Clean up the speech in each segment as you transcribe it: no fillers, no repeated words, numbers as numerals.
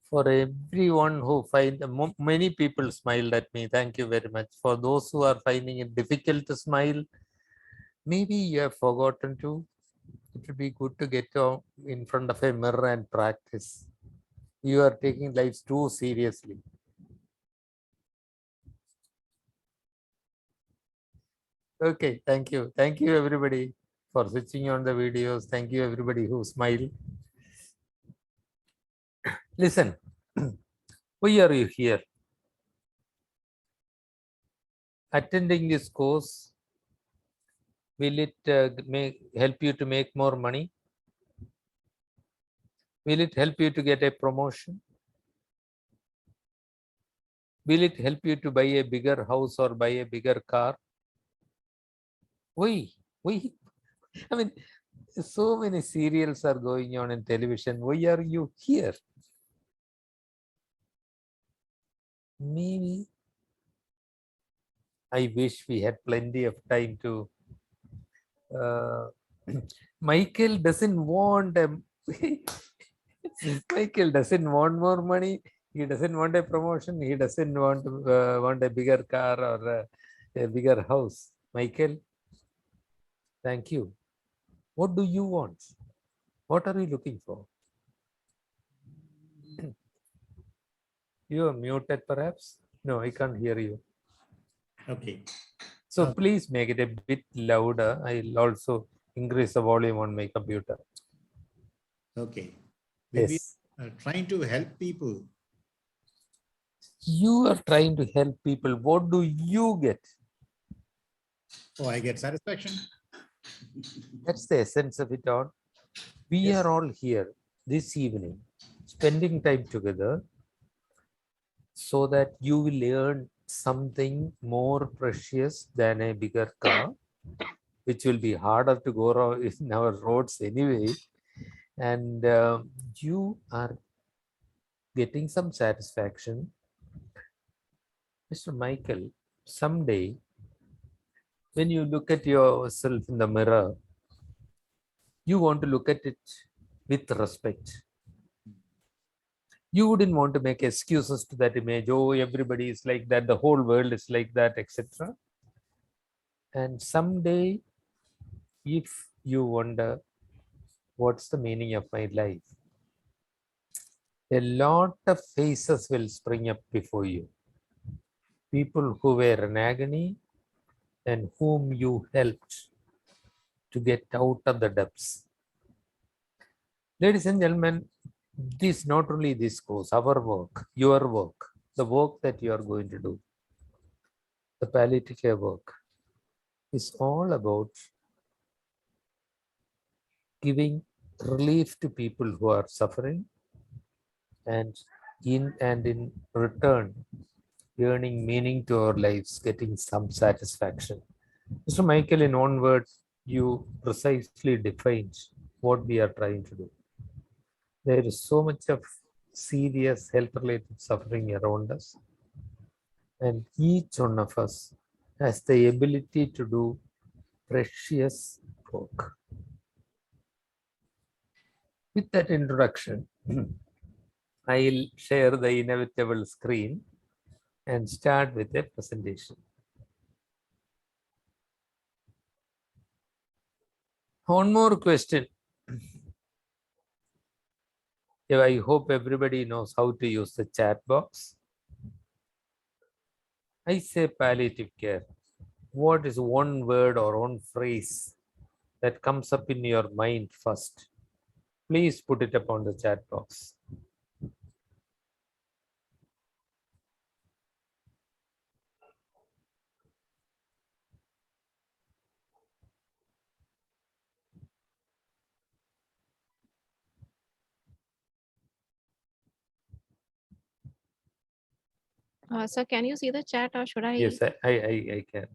For everyone who many people smiled at me. Thank you very much. For those who are finding it difficult to smile, maybe you have forgotten to. It would be good to get in front of a mirror and practice. You are taking life too seriously. Okay, thank you. Thank you everybody for switching on the videos. Thank you everybody who smiled. Listen, why are you here? Attending this course, will it help you to make more money? Will it help you to get a promotion? Will it help you to buy a bigger house or buy a bigger car? Why? Why? I mean, so many serials are going on in television. Why are you here? Maybe I wish we had plenty of time to. Michael doesn't want a Michael doesn't want more money. He doesn't want a promotion. He doesn't want a bigger car or a bigger house. Michael, thank you. What do you want? What are you looking for? You are muted, perhaps? No, I can't hear you. Okay. So please make it a bit louder. I'll also increase the volume on my computer. Okay. When Yes. we are trying to help people. You are trying to help people. What do you get? Oh, I get satisfaction. That's the essence of it all. We Yes. are all here this evening, spending time together so that you will earn something more precious than a bigger car, which will be harder to go around in our roads anyway. And you are getting some satisfaction. Mr. Michael, someday when you look at yourself in the mirror, you want to look at it with respect. You wouldn't want to make excuses to that image. Oh, everybody is like that. The whole world is like that, etc. And someday, if you wonder, what's the meaning of my life? A lot of faces will spring up before you. People who were in agony and whom you helped to get out of the depths. Ladies and gentlemen, this not only this course, our work, your work, the work that you are going to do, the palliative care work, is all about giving relief to people who are suffering and in return earning meaning to our lives, getting some satisfaction. Mr. Michael, in one word, you precisely defined what we are trying to do. There is so much of serious health-related suffering around us, and each one of us has the ability to do precious work. With that introduction, I'll share the inevitable screen and start with a presentation. One more question. I hope everybody knows how to use the chat box. I say palliative care. What is one word or one phrase that comes up in your mind first? Please put it up on the chat box. Sir, can you see the chat or should I? Yes, I can.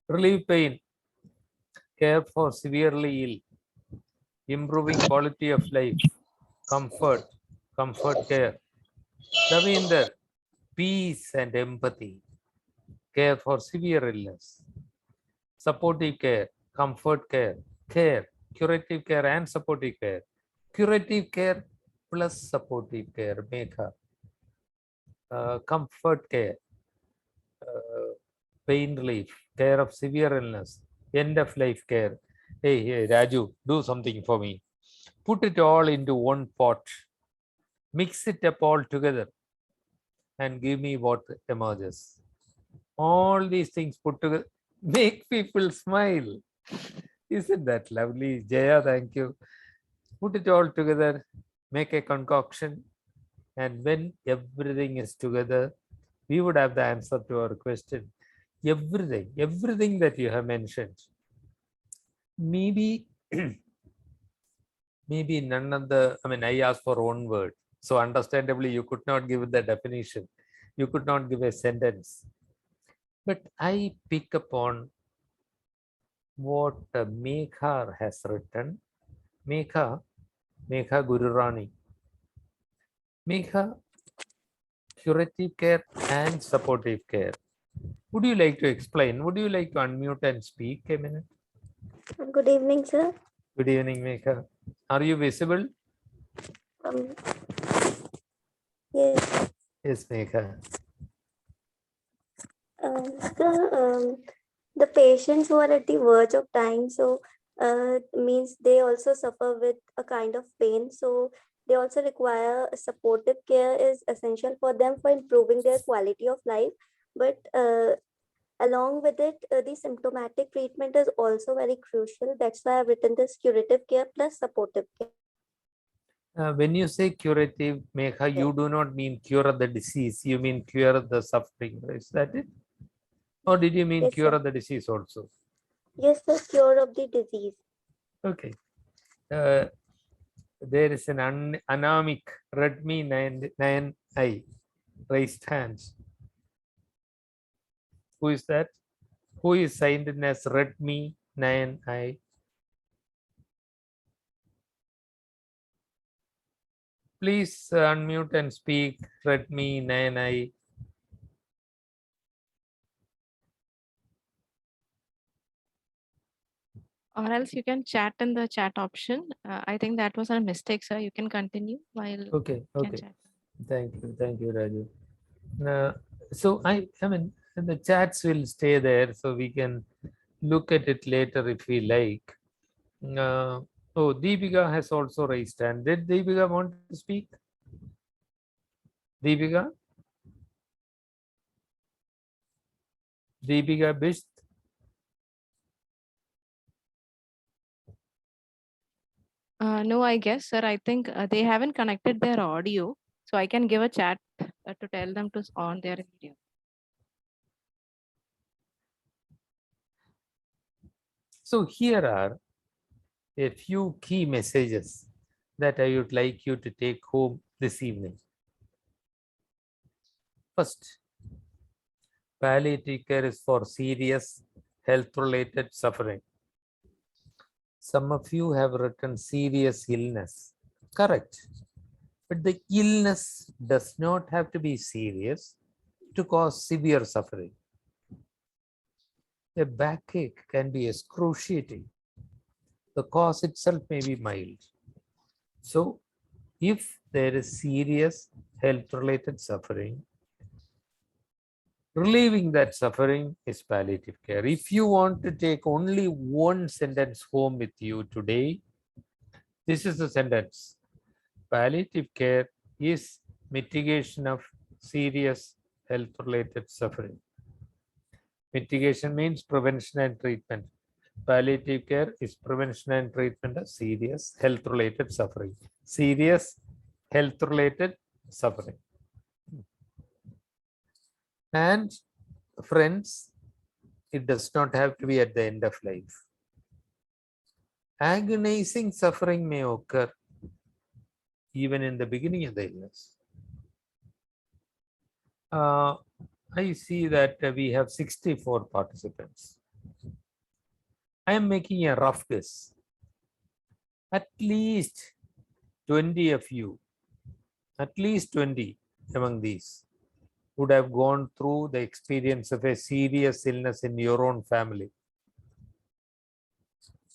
relieve pain, care for severely ill, improving quality of life, comfort, comfort care. Ravinder, peace and empathy, care for severe illness, supportive care, comfort care, care, curative care and supportive care. Curative care plus supportive care, Megha. Comfort care, pain relief, care of severe illness, end of life care. Hey, Raju, do something for me. Put it all into one pot, mix it up all together, and give me what emerges. All these things put together make people smile. Isn't that lovely? Jaya, thank you. Put it all together, make a concoction, and when everything is together, we would have the answer to our question. Everything that you have mentioned. Maybe, maybe none of the, I mean, I asked for one word. So understandably, you could not give the definition. You could not give a sentence. But I pick upon what Megha has written. Megha Gururani. Megha, curative care and supportive care. Would you like to explain? Would you like to unmute and speak a minute? Good evening, sir. Good evening, Megha. Are you visible? Um, yes, Yes, Megha. sir, the patients who are at the verge of dying, so means they also suffer with a kind of pain. So they also require supportive care is essential for them for improving their quality of life. But along with it, the symptomatic treatment is also very crucial. That's why I've written this curative care plus supportive care. When you say curative, Megha, you do not mean cure the disease. You mean cure the suffering. Is that it? Or did you mean Yes, cure sir. the disease also? Yes, the cure of the disease. Okay. There is an anamic Redmi 9i raised hands. Who is that? Who is signed in as Redmi 9i? Please unmute and speak. Redmi 9i. Or else you can chat in the chat option. I think that was a mistake, sir. You can continue while Okay, can okay. chat. Thank you, Raju. So I mean, the chats will stay there, so we can look at it later if we like. Oh, Deepika has also raised hand. Did Deepika want to speak? Deepika? Deepika Bisht? No, I guess, sir. I think they haven't connected their audio, so I can give a chat to tell them to on their video. So here are a few key messages that I would like you to take home this evening. First, palliative care is for serious health-related suffering. Some of you have written serious illness. Correct. But the illness does not have to be serious to cause severe suffering. A backache can be excruciating. The cause itself may be mild. So, if there is serious health-related suffering, relieving that suffering is palliative care. If you want to take only one sentence home with you today, this is the sentence. Palliative care is mitigation of serious health-related suffering. Mitigation means prevention and treatment. Palliative care is prevention and treatment of serious health-related suffering. Serious health-related suffering. And friends, it does not have to be at the end of life. Agonizing suffering may occur even in the beginning of the illness. I see that we have 64 participants. I am making a rough guess. At least 20 of you, at least 20 among these would have gone through the experience of a serious illness in your own family.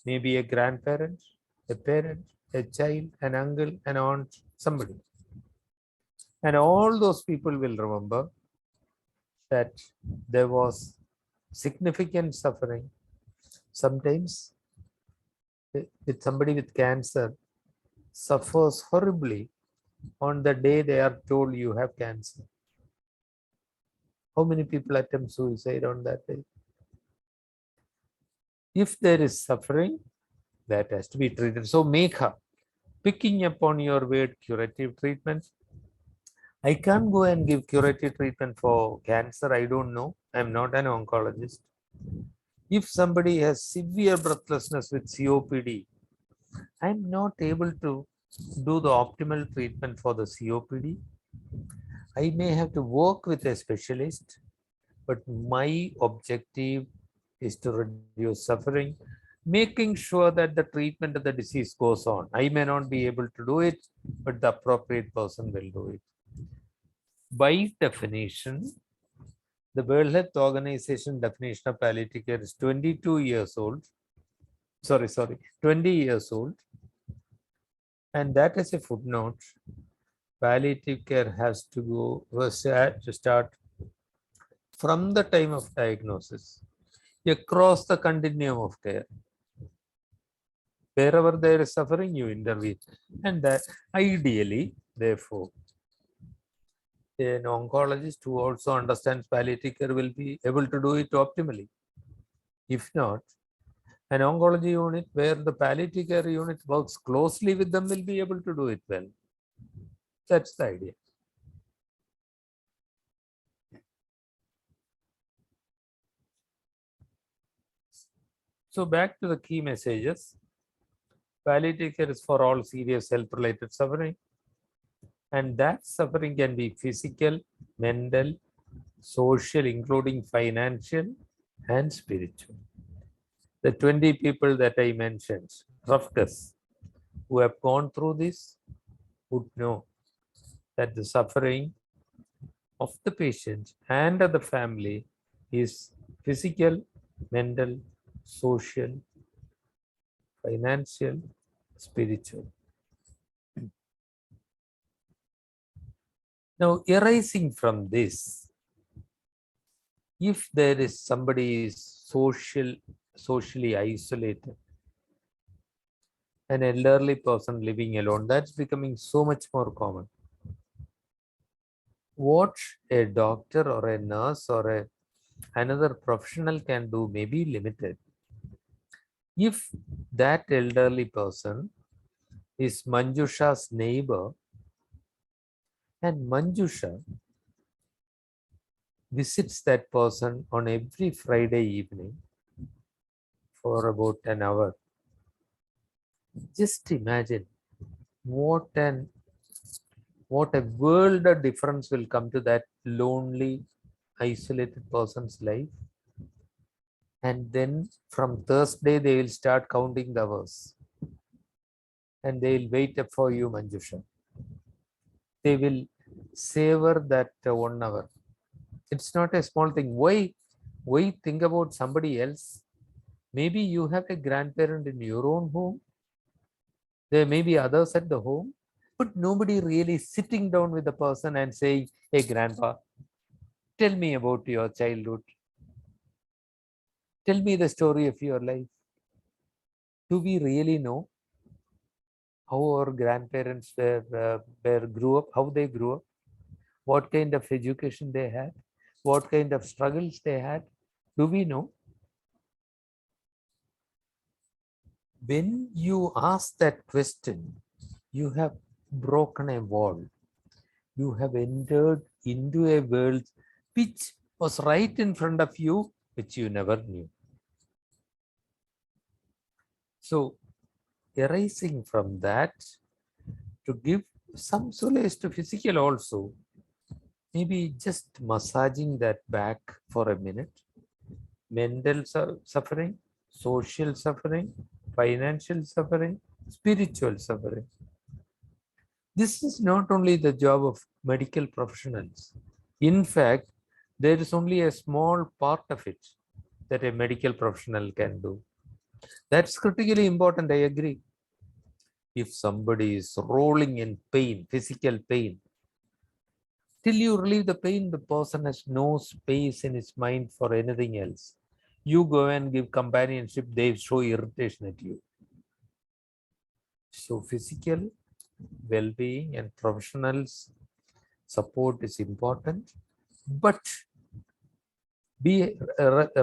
Maybe a grandparent, a parent, a child, an uncle, an aunt, somebody. And all those people will remember that there was significant suffering. Sometimes with somebody with cancer suffers horribly on the day they are told you have cancer. How many people attempt suicide on that day? If there is suffering, that has to be treated. So Megha, picking up on your word curative treatment, I can't go and give curative treatment for cancer. I don't know. I'm not an oncologist. If somebody has severe breathlessness with COPD, I'm not able to do the optimal treatment for the COPD. I may have to work with a specialist, but my objective is to reduce suffering, making sure that the treatment of the disease goes on. I may not be able to do it, but the appropriate person will do it. By definition, the World Health Organization definition of palliative care is 22 years old. 20 years old. And that is a footnote. Palliative care has to start from the time of diagnosis across the continuum of care. Wherever there is suffering, you intervene. And that ideally, therefore, an oncologist who also understands palliative care will be able to do it optimally. If not, an oncology unit where the palliative care unit works closely with them will be able to do it well. That's the idea. So back to the key messages. Palliative care is for all serious health-related suffering. And that suffering can be physical, mental, social, including financial and spiritual. The 20 people that I mentioned, roughest, who have gone through this would know that the suffering of the patient and of the family is physical, mental, social, financial, spiritual. Now, arising from this, if there is somebody is socially isolated, an elderly person living alone, that's becoming so much more common. What a doctor or a nurse or another professional can do may be limited. If that elderly person is Manjusha's neighbor, and Manjusha visits that person on every Friday evening for about an hour, just imagine what a world of difference will come to that lonely, isolated person's life. And then from Thursday, they will start counting the hours. And they will wait for you, Manjusha. They will savor that 1 hour. It's not a small thing. Why think about somebody else? Maybe you have a grandparent in your own home. There may be others at the home, but nobody really sitting down with the person and saying, hey, grandpa, tell me about your childhood. Tell me the story of your life. Do we really know how our grandparents grew up, how they grew up, what kind of education they had, what kind of struggles they had? Do we know? When you ask that question, you have broken a wall. You have entered into a world which was right in front of you, which you never knew. So, arising from that, to give some solace to physical also, maybe just massaging that back for a minute, mental suffering, social suffering, financial suffering, spiritual suffering. This is not only the job of medical professionals. In fact, there is only a small part of it that a medical professional can do. That's critically important, I agree. If somebody is rolling in pain, physical pain, till you relieve the pain, the person has no space in his mind for anything else. You go and give companionship, they show irritation at you. So physical well-being and professionals support is important, but be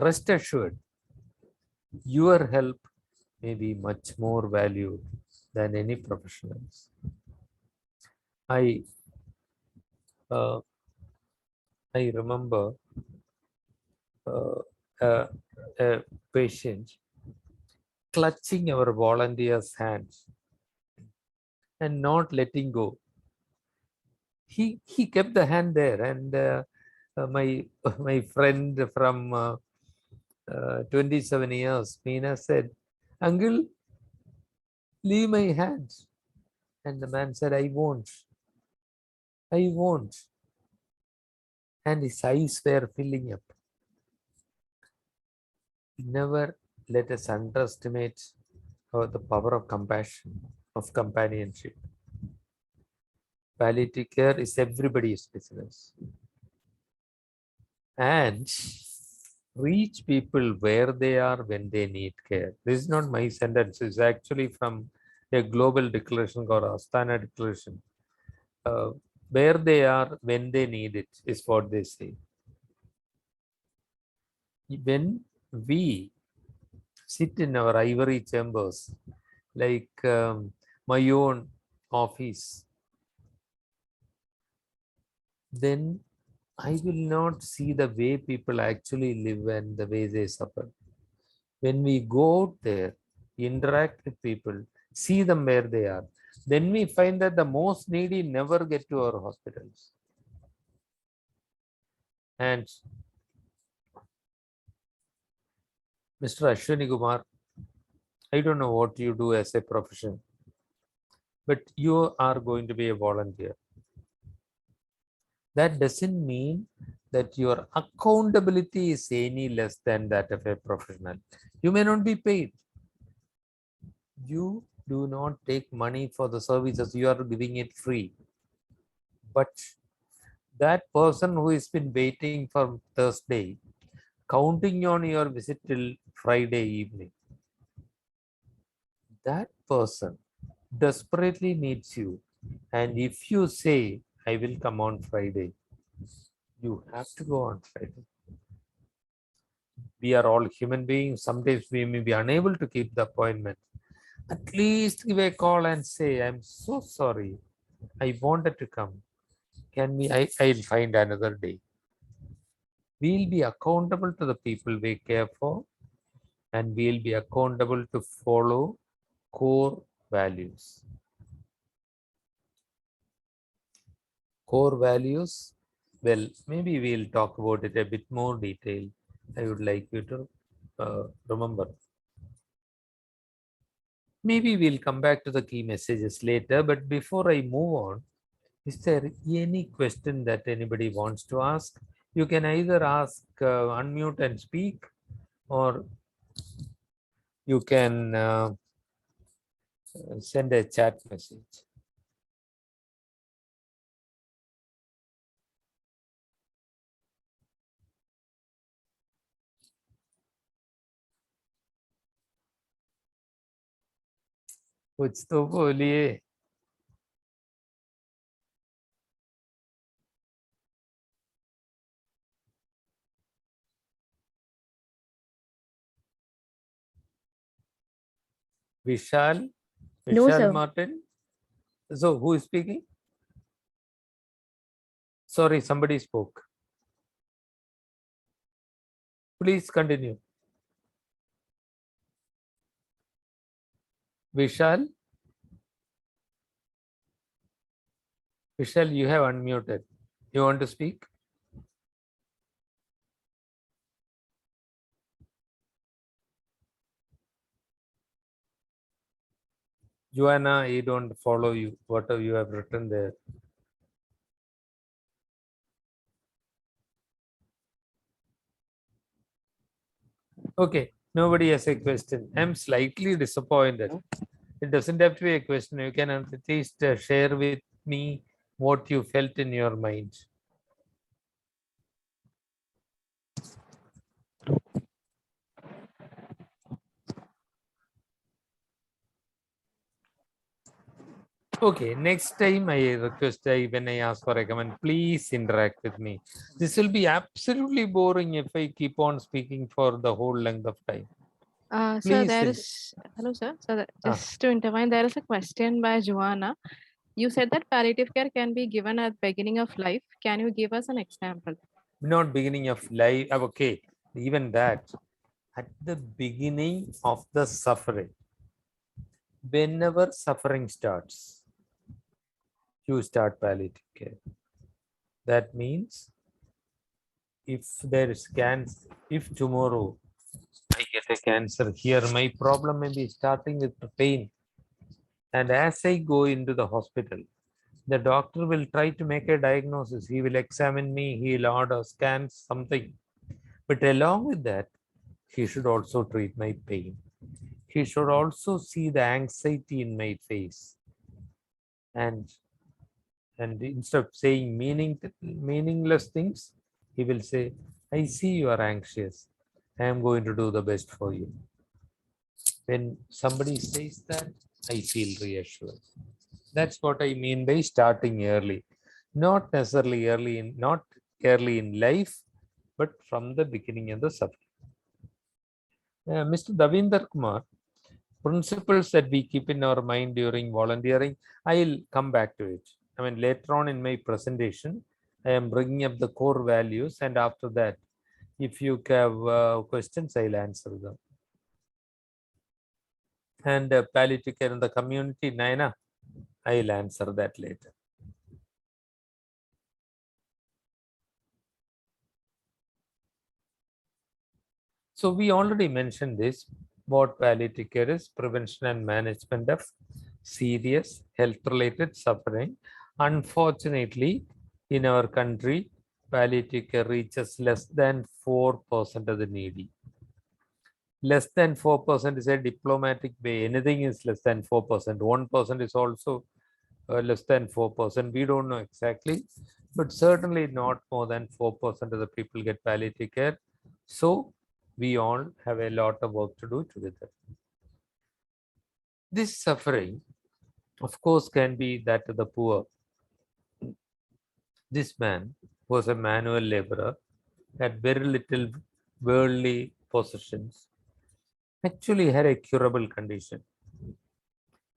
rest assured, your help may be much more valued than any professionals. I remember a patient clutching our volunteers' hands and not letting go. He kept the hand there, and my friend from 27 years, Meena, said, "Uncle, leave my hands." And the man said, "I won't. I won't." And his eyes were filling up. Never let us underestimate the power of compassion, of companionship. Palliative care is everybody's business. And reach people where they are when they need care. This is not my sentence. It's actually from a global declaration called Astana Declaration. Where they are when they need it is what they say. When we sit in our ivory chambers, like my own office, then I will not see the way people actually live and the way they suffer. When we go out there, interact with people, see them where they are, then we find that the most needy never get to our hospitals. And Mr. Ashwini Kumar, I don't know what you do as a profession, but you are going to be a volunteer. That doesn't mean that your accountability is any less than that of a professional. You may not be paid. You do not take money for the services, you are giving it free. But that person who has been waiting for Thursday, counting on your visit till Friday evening, that person desperately needs you. And if you say, "I will come on Friday," you have to go on Friday. We are all human beings. Sometimes we may be unable to keep the appointment. At least give a call and say, "I'm so sorry. I wanted to come. Can we? I'll find another day." We'll be accountable to the people we care for, and we'll be accountable to follow core values. Core values, well, maybe we'll talk about it a bit more detail. I would like you to remember. Maybe we'll come back to the key messages later, but before I move on, is there any question that anybody wants to ask? You can either ask, unmute and speak, or you can send a chat message. कुछ तो बोलिए. Vishal? No, Vishal sir. Martin? So who is speaking? Sorry, somebody spoke. Please continue. Vishal? Vishal, you have unmuted. You want to speak? Joanna, I don't follow you. What have you have written there? Okay, nobody has a question. I'm slightly disappointed. It doesn't have to be a question. You can at least share with me what you felt in your mind. Okay, next time I request when I ask for a comment, please interact with me. This will be absolutely boring if I keep on speaking for the whole length of time. Sir, Please. there is, hello, sir. So, Ah. just to intervene, there is a question by Joanna. You said that palliative care can be given at beginning of life. Can you give us an example? Not beginning of life. Okay, even that. At the beginning of the suffering, whenever suffering starts, you start palliative care. That means if there is cancer, if tomorrow I get a cancer here, my problem may be starting with the pain. And as I go into the hospital, the doctor will try to make a diagnosis. He will examine me, he will order scans, something. But along with that, he should also treat my pain. He should also see the anxiety in my face. And instead of saying meaningless things, he will say, I see you are anxious. I am going to do the best for you. When somebody says that, I feel reassured. That's what I mean by starting early. Not necessarily not early in life, but from the beginning of the subject. Mr. Davinder Kumar, principles that we keep in our mind during volunteering, I'll come back to it. I mean, later on in my presentation, I am bringing up the core values, and after that, if you have questions, I'll answer them. And palliative care in the community, Naina, I'll answer that later. So we already mentioned this. What palliative care is: prevention and management of serious health-related suffering. Unfortunately, in our country, palliative care reaches less than 4% of the needy. Less than 4% is a diplomatic way. Anything is less than 4%. 1% is also less than 4%. We don't know exactly, but certainly not more than 4% of the people get palliative care. So we all have a lot of work to do together. This suffering, of course, can be that of the poor. This man was a manual laborer, had very little worldly possessions, actually had a curable condition.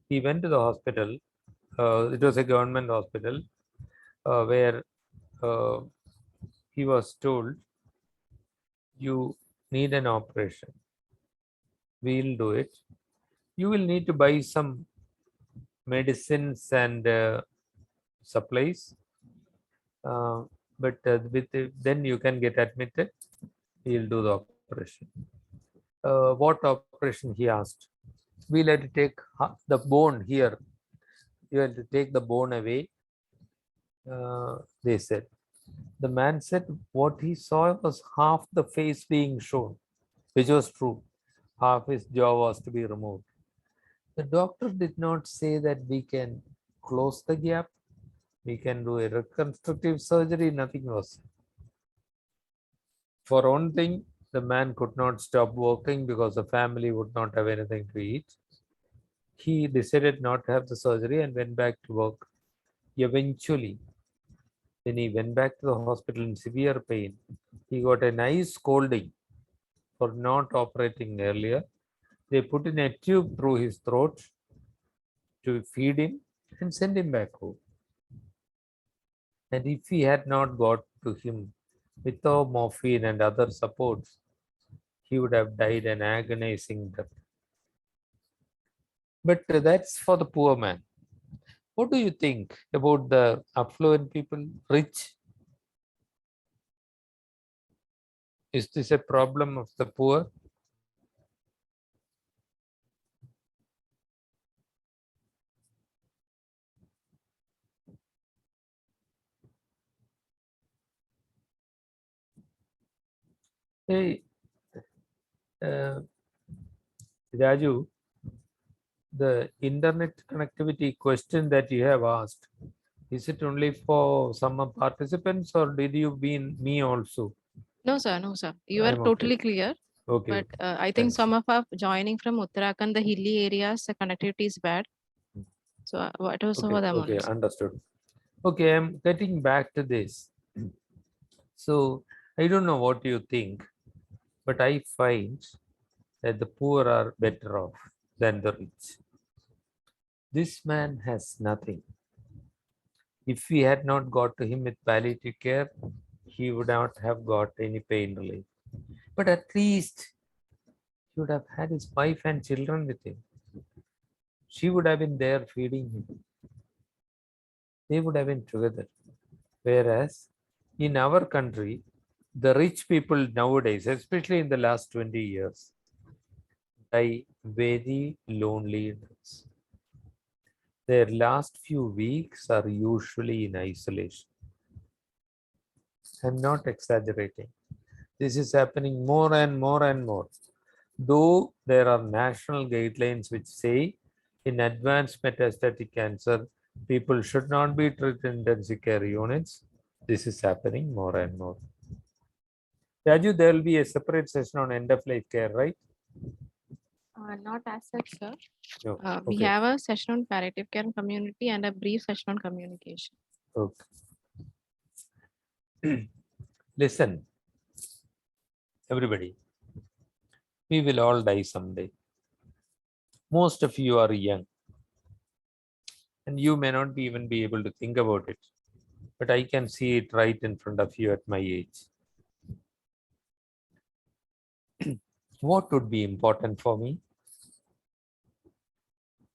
He went to the hospital. It was a government hospital where he was told, you need an operation. We'll do it. You will need to buy some medicines and supplies, but then you can get admitted. He'll do the operation. What operation, he asked? We'll have to take the bone here. You have to take the bone away. They said. The man said what he saw was half the face being shown, which was true. Half his jaw was to be removed. The doctor did not say that we can close the gap, we can do a reconstructive surgery, nothing was. For one thing, the man could not stop working because the family would not have anything to eat. He decided not to have the surgery and went back to work. Eventually, when he went back to the hospital in severe pain, he got a nice scolding for not operating earlier. They put in a tube through his throat to feed him and send him back home. And if he had not got to him without morphine and other supports, he would have died an agonizing death. But that's for the poor man. What do you think about the affluent people, rich? Is this a problem of the poor? Hey, uh, Raju, the internet connectivity question that you have asked, is it only for some participants or did you mean me also? No, sir. No, sir. You are I'm okay. totally clear. Okay. But okay. I think Thanks. some of us joining from Uttarakhand, the hilly areas, the connectivity is bad. So what was over them Okay, only, sir. understood. Okay, I'm getting back to this. So I don't know what you think, but I find that the poor are better off than the rich. This man has nothing. If we had not got to him with palliative care, he would not have got any pain relief. But at least he would have had his wife and children with him. She would have been there feeding him. They would have been together. Whereas in our country, the rich people nowadays, especially in the last 20 years, die very lonely. Their last few weeks are usually in isolation. I'm not exaggerating. This is happening more and more and more. Though there are national guidelines which say in advanced metastatic cancer, people should not be treated in intensive care units, this is happening more and more. Raju, there will be a separate session on end of life care, right? Not as such, sir. No. We Okay. have a session on palliative care and community and a brief session on communication. Okay. Listen, everybody, we will all die someday. Most of you are young and you may not even be able to think about it, but I can see it right in front of you at my age. What would be important for me?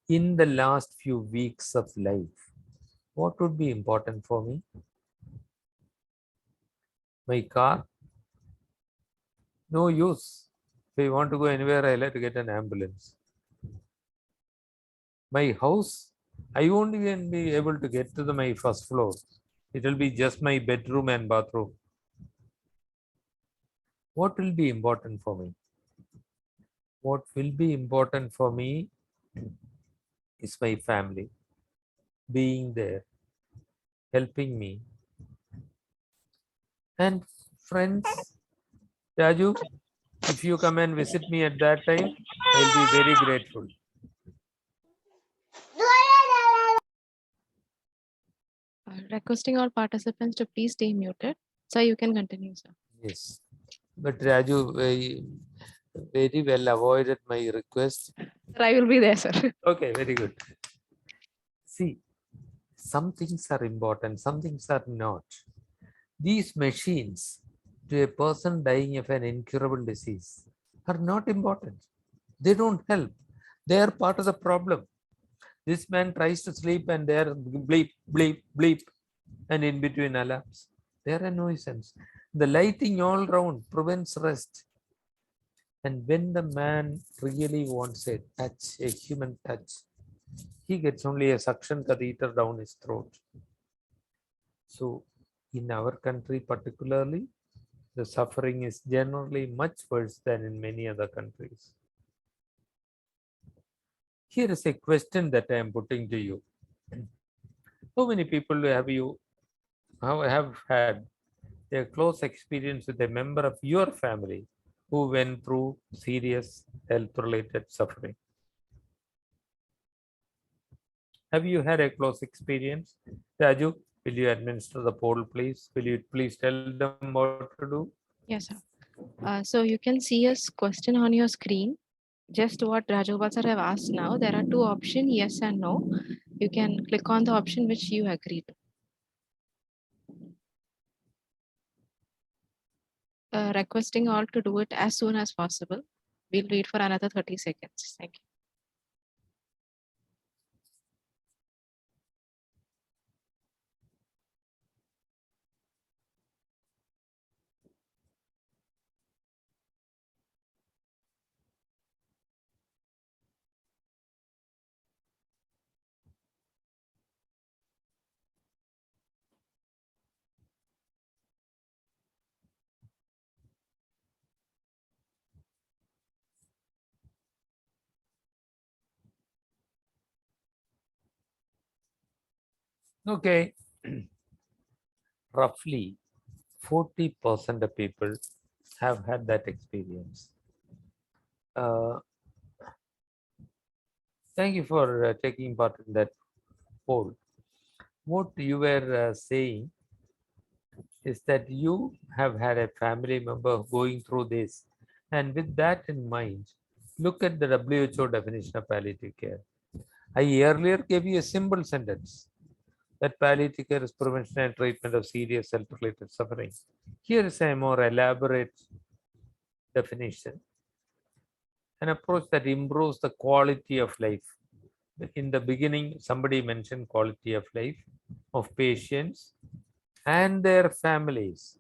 In the last few weeks of life, what would be important for me? My car? No use. If I want to go anywhere, I'll have to get an ambulance. My house? I won't even be able to get to my first floor. It will be just my bedroom and bathroom. What will be important for me? What will be important for me is my family being there, helping me. And friends, Raju, if you come and visit me at that time, I'll be very grateful. Requesting all participants to please stay muted. So you can continue, sir. Yes. But Raju very well avoided my request. Sir, I will be there, sir. Okay, very good. See, some things are important, some things are not. These machines to a person dying of an incurable disease are not important. They don't help. They are part of the problem. This man tries to sleep and they are bleep, bleep, bleep, and in between alarms. They are a nuisance. The lighting all round prevents rest. And when the man really wants a touch, a human touch, he gets only a suction catheter down his throat. So in our country particularly, the suffering is generally much worse than in many other countries. Here is a question that I am putting to you. How many people have had a close experience with a member of your family who went through serious health-related suffering? Have you had a close experience? Raju, will you administer the poll, please? Will you please tell them what to do? Yes, sir. So you can see a question on your screen. Just what Rajagopal sir have asked now. There are two options, yes and no. You can click on the option which you agree to. Requesting all to do it as soon as possible. We'll wait for another 30 seconds. Thank you. Okay. Roughly 40% of people have had that experience. Thank you for taking part in that poll. What you were saying is that you have had a family member going through this. And with that in mind, look at the WHO definition of palliative care. I earlier gave you a simple sentence that palliative care is prevention and treatment of serious health-related suffering. Here is a more elaborate definition, an approach that improves the quality of life. In the beginning, somebody mentioned quality of life of patients and their families.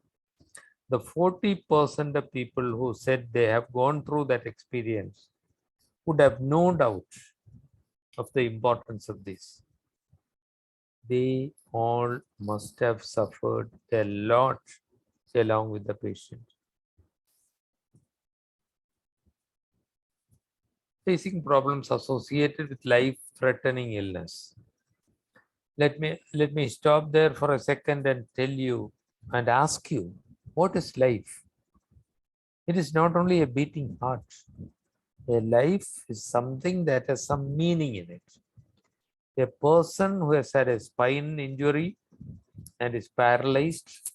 The 40% of people who said they have gone through that experience would have no doubt of the importance of this. They all must have suffered a lot along with the patient. Facing problems associated with life-threatening illness. Let me stop there for a second and tell you and ask you, what is life? It is not only a beating heart. A life is something that has some meaning in it. A person who has had a spine injury and is paralyzed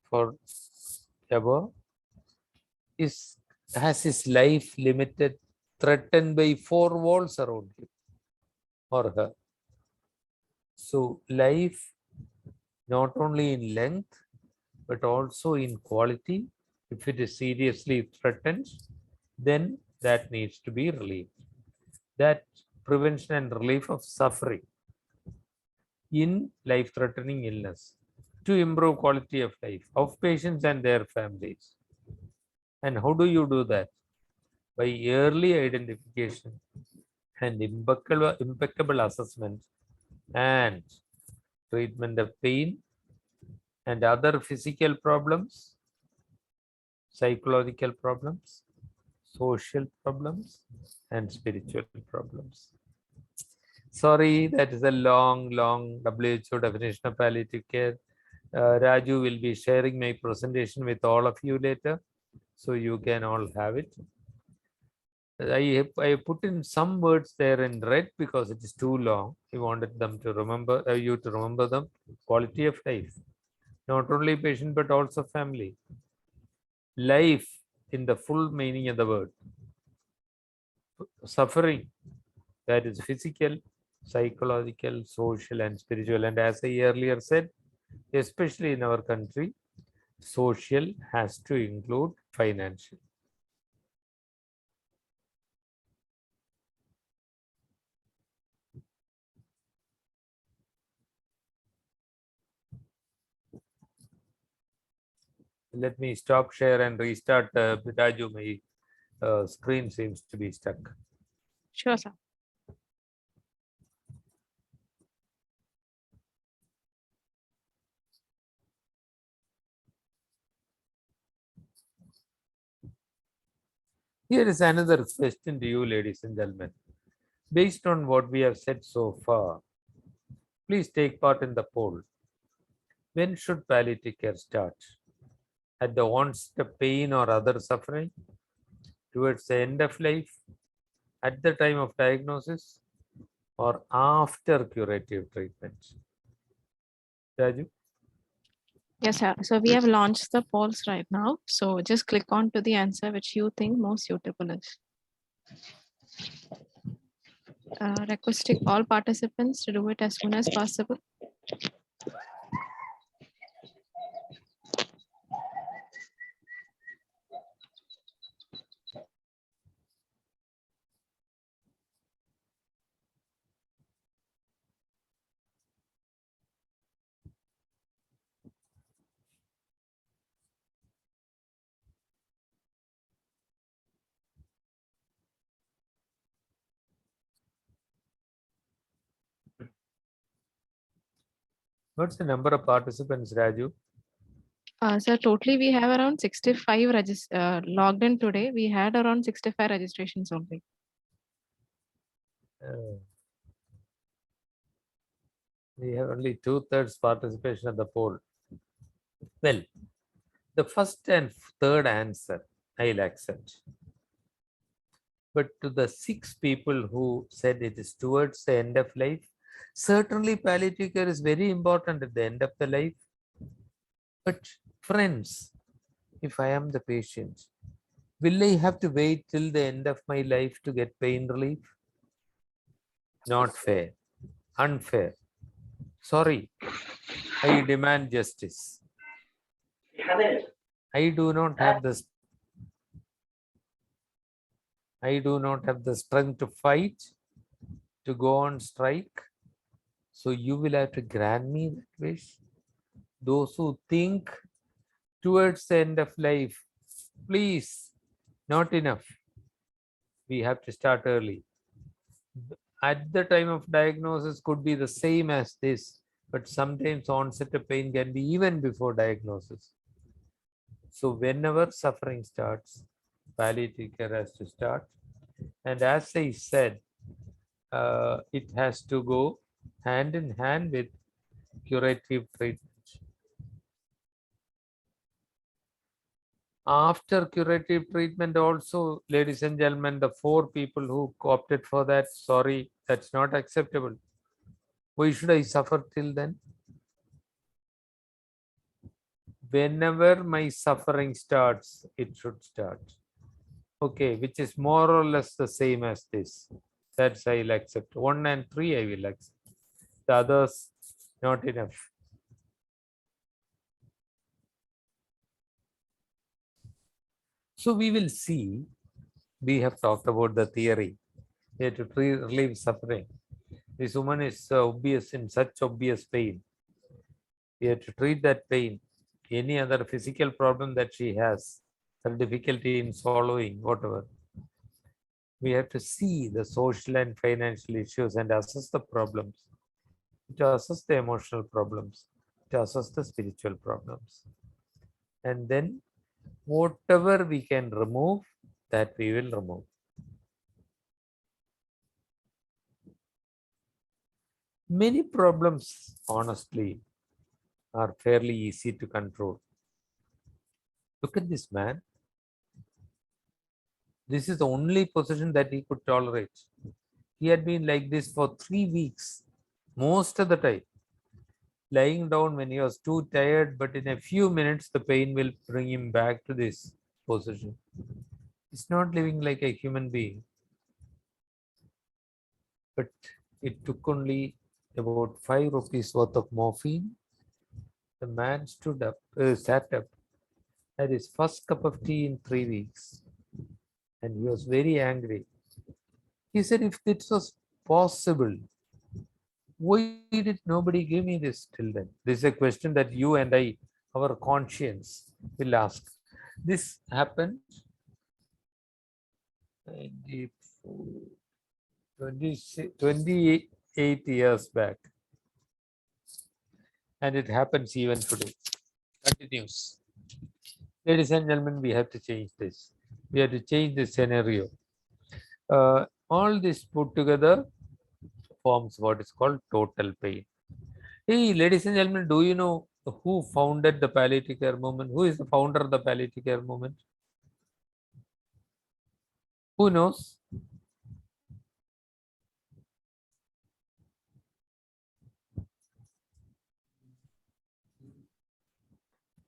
forever has his life limited, threatened by four walls around him or her. So life, not only in length, but also in quality, if it is seriously threatened, then that needs to be relieved. That prevention and relief of suffering in life-threatening illness to improve quality of life of patients and their families. And how do you do that? By early identification and impeccable assessment and treatment of pain and other physical problems, psychological problems, social problems, and spiritual problems. Sorry, that is a long WHO definition of palliative care. Raju will be sharing my presentation with all of you later, so you can all have it. I put in some words there in red because it is too long. I wanted them to remember, you to remember them. Quality of life, not only patient but also family. Life in the full meaning of the word. Suffering, that is physical, psychological, social, and spiritual. And as I earlier said, especially in our country, social has to include financial. Let me stop share and restart. Raju, my screen seems to be stuck. Sure, sir. Here is another question to you, ladies and gentlemen. Based on what we have said so far, please take part in the poll. When should palliative care start? At the onset of pain or other suffering? Towards the end of life? At the time of diagnosis? Or after curative treatment? Raju? Yes, sir. So we have launched the polls right now. So just click on to the answer which you think most suitable is. Requesting all participants to do it as soon as possible. What's the number of participants, Raju? So totally we have around 65 logged in today. We had around 65 registrations only. We have only 2/3 participation at the poll. Well, the first and third answer I'll accept. But to the 6 people who said it is towards the end of life, certainly palliative care is very important at the end of the life. But friends, if I am the patient, will I have to wait till the end of my life to get pain relief? Not fair, unfair. Sorry, I demand justice. I do not have the strength to fight, to go on strike. So you will have to grant me that wish. Those who think towards the end of life, please, not enough. We have to start early. At the time of diagnosis could be the same as this, but sometimes onset of pain can be even before diagnosis. So whenever suffering starts, palliative care has to start. And as I said, it has to go hand in hand with curative treatment. After curative treatment also, ladies and gentlemen, the 4 people who opted for that, sorry, that's not acceptable. Why should I suffer till then? Whenever my suffering starts, it should start. Okay, which is more or less the same as this. That's I'll accept. 1 and 3 I will accept. The others, not enough. So we will see, we have talked about the theory. We have to relieve suffering. This woman is in such obvious pain. We have to treat that pain. Any other physical problem that she has, her difficulty in swallowing, whatever. We have to see the social and financial issues and assess the problems. To assess the emotional problems, to assess the spiritual problems. And then whatever we can remove, that we will remove. Many problems, honestly, are fairly easy to control. Look at this man. This is the only position that he could tolerate. He had been like this for 3 weeks, most of the time. Lying down when he was too tired, but in a few minutes, the pain will bring him back to this position. He's not living like a human being. But it took only about 5 rupees worth of morphine. The man sat up, had his first cup of tea in 3 weeks, and he was very angry. He said, if this was possible, why did nobody give me this till then? This is a question that you and I, our conscience, will ask. This happened 28 years back. And it happens even today. Continues. Ladies and gentlemen, we have to change this. We have to change the scenario. All this put together forms what is called total pain. Hey, ladies and gentlemen, do you know who founded the palliative care movement? Who is the founder of the palliative care movement? Who knows?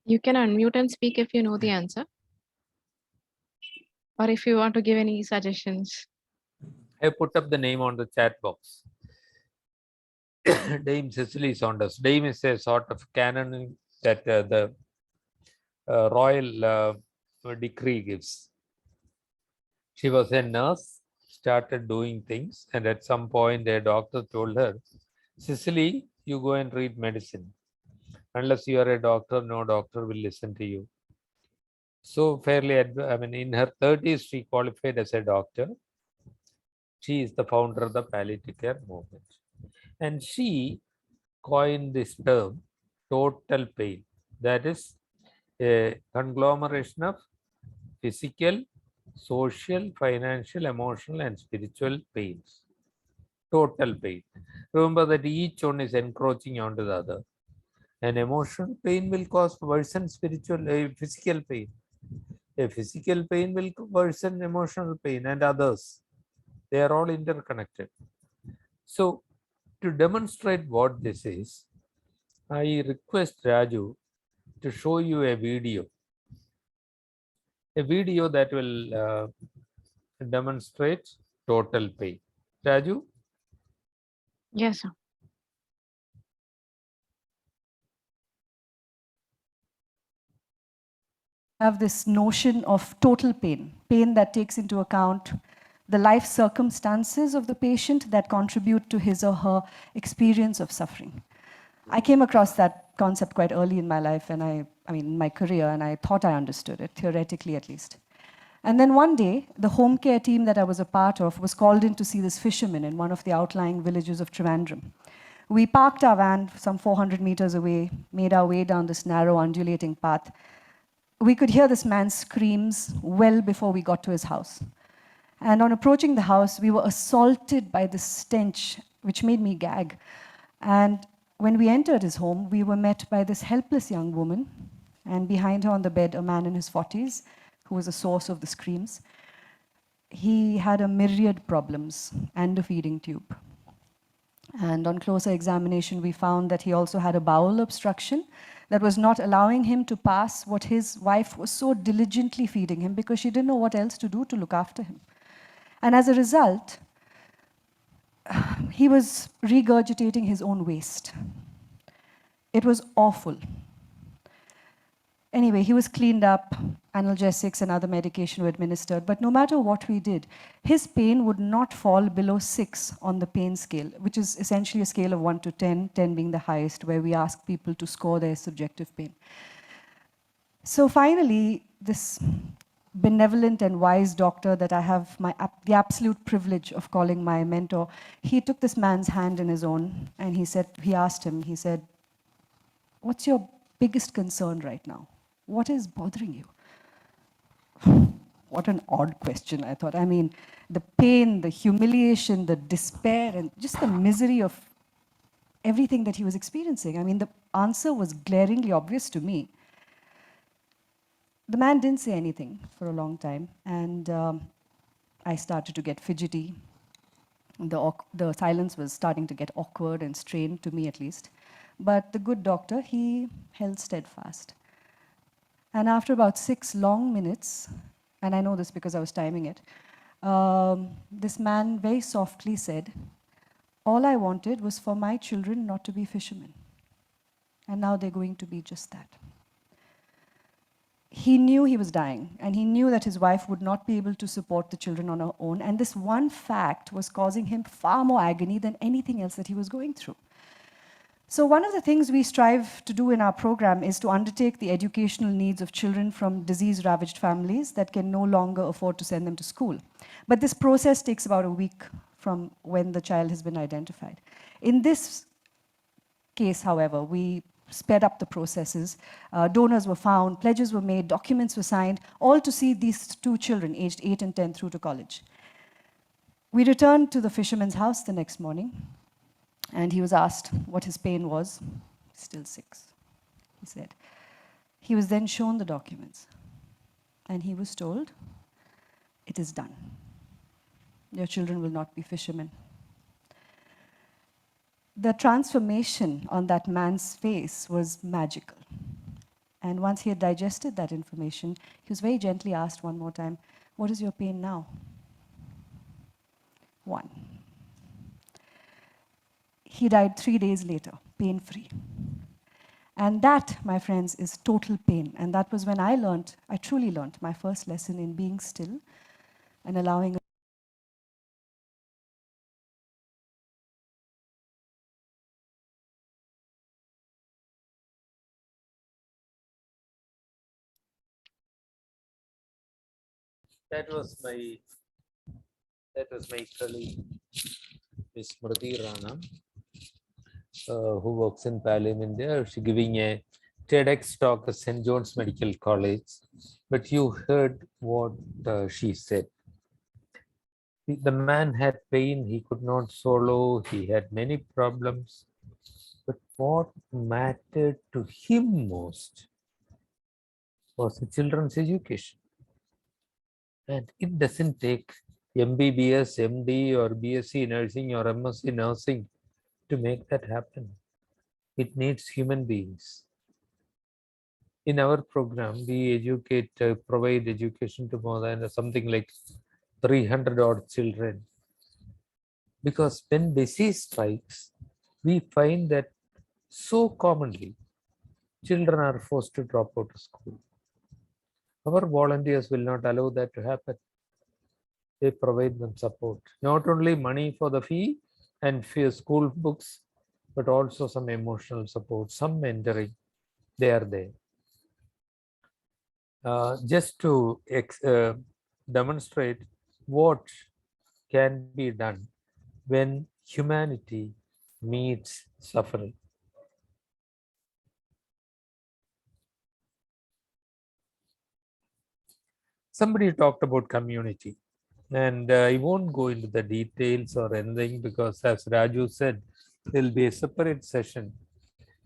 You can unmute and speak if you know the answer. Or if you want to give any suggestions. I put up the name on the chat box. Dame Cecily Saunders. Dame is a sort of canon that the royal decree gives. She was a nurse, started doing things, and at some point a doctor told her, Cecily, you go and read medicine. Unless you are a doctor, no doctor will listen to you. So fairly, in her 30s, she qualified as a doctor. She is the founder of the palliative care movement. And she coined this term, total pain. That is a conglomeration of physical, social, financial, emotional, and spiritual pains. total pain. Remember that each one is encroaching onto the other. An emotional pain will cause worsen physical pain. A physical pain will worsen emotional pain and others. They are all interconnected. So to demonstrate what this is, I request Raju to show you a video that will demonstrate total pain. Raju? Yes, sir. Have this notion of total pain, pain that takes into account the life circumstances of the patient that contribute to his or her experience of suffering. I came across that concept quite early in my life, and I mean, in my career, and I thought I understood it, theoretically at least. And then one day, the home care team that I was a part of was called in to see this fisherman in one of the outlying villages of Trivandrum. We parked our van some 400 meters away, made our way down this narrow, undulating path. We could hear this man's screams well before we got to his house. And on approaching the house, we were assaulted by this stench, which made me gag. And when we entered his home, we were met by this helpless young woman, and behind her on the bed, a man in his 40s, who was the source of the screams. He had a myriad problems and a feeding tube. And on closer examination, we found that he also had a bowel obstruction that was not allowing him to pass what his wife was so diligently feeding him because she didn't know what else to do to look after him. And as a result, he was regurgitating his own waste. It was awful. Anyway, he was cleaned up, analgesics and other medication were administered, but no matter what we did, his pain would not fall below 6 on the pain scale, which is essentially a scale of 1 to 10, 10 being the highest, where we ask people to score their subjective pain. So finally, this benevolent and wise doctor that I have the absolute privilege of calling my mentor, he took this man's hand in his own, and he asked him, he said, "What's your biggest concern right now? What is bothering you?" What an odd question, I thought. I mean, the pain, the humiliation, the despair, and just the misery of everything that he was experiencing. I mean, the answer was glaringly obvious to me. The man didn't say anything for a long time, and I started to get fidgety. The silence was starting to get awkward and strained, to me at least. But the good doctor, he held steadfast. And after about 6 long minutes, and I know this because I was timing it, this man very softly said, "All I wanted was for my children not to be fishermen. And now they're going to be just that." He knew he was dying, and he knew that his wife would not be able to support the children on her own, and this one fact was causing him far more agony than anything else that he was going through. So one of the things we strive to do in our program is to undertake the educational needs of children from disease-ravaged families that can no longer afford to send them to school. But this process takes about a week from when the child has been identified. In this case, however, we sped up the processes. Donors were found, pledges were made, documents were signed, all to see these 2 children, aged 8 and 10, through to college. We returned to the fisherman's house the next morning, and he was asked what his pain was. Still 6, he said. He was then shown the documents, and he was told, "It is done. Your children will not be fishermen." The transformation on that man's face was magical. And once he had digested that information, he was very gently asked one more time, "What is your pain now?" 1. He died 3 days later, pain-free. And that, my friends, is total pain. And that was when I truly learned my first lesson in being still and allowing That was my colleague, Miss Smriti Rana, who works in Palliative India. She's giving a TEDx talk at St. John's Medical College. But you heard what she said. The man had pain, he could not swallow, he had many problems. But what mattered to him most was the children's education. And it doesn't take MBBS, MD, or BSc nursing or MSc nursing to make that happen. It needs human beings. In our program, we educate, provide education to more than something like 300 odd children. Because when disease strikes, we find that so commonly children are forced to drop out of school. Our volunteers will not allow that to happen. They provide them support, not only money for the fee and for school books, but also some emotional support, some mentoring. They are there. Just to demonstrate what can be done when humanity meets suffering. Somebody talked about community, and I won't go into the details or anything because, as Raju said, there will be a separate session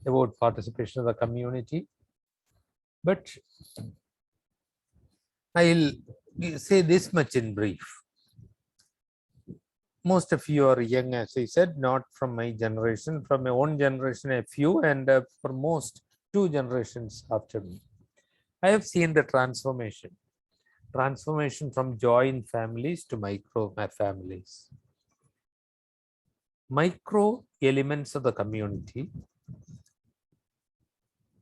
about participation of the community. But I'll say this much in brief. Most of you are young, as I said, not from my generation, from my own generation, a few, and for most, 2 generations after me. I have seen the transformation from joint families to micro families. Micro elements of the community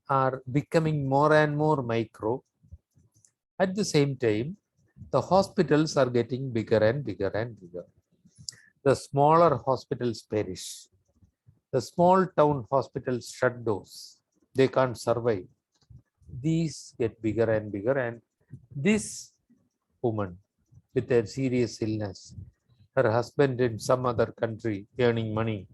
are becoming more and more micro. At the same time, the hospitals are getting bigger and bigger and bigger. The smaller hospitals perish. The small town hospitals shut doors. They can't survive. These get bigger and bigger, and this woman with a serious illness, her husband in some other country earning money,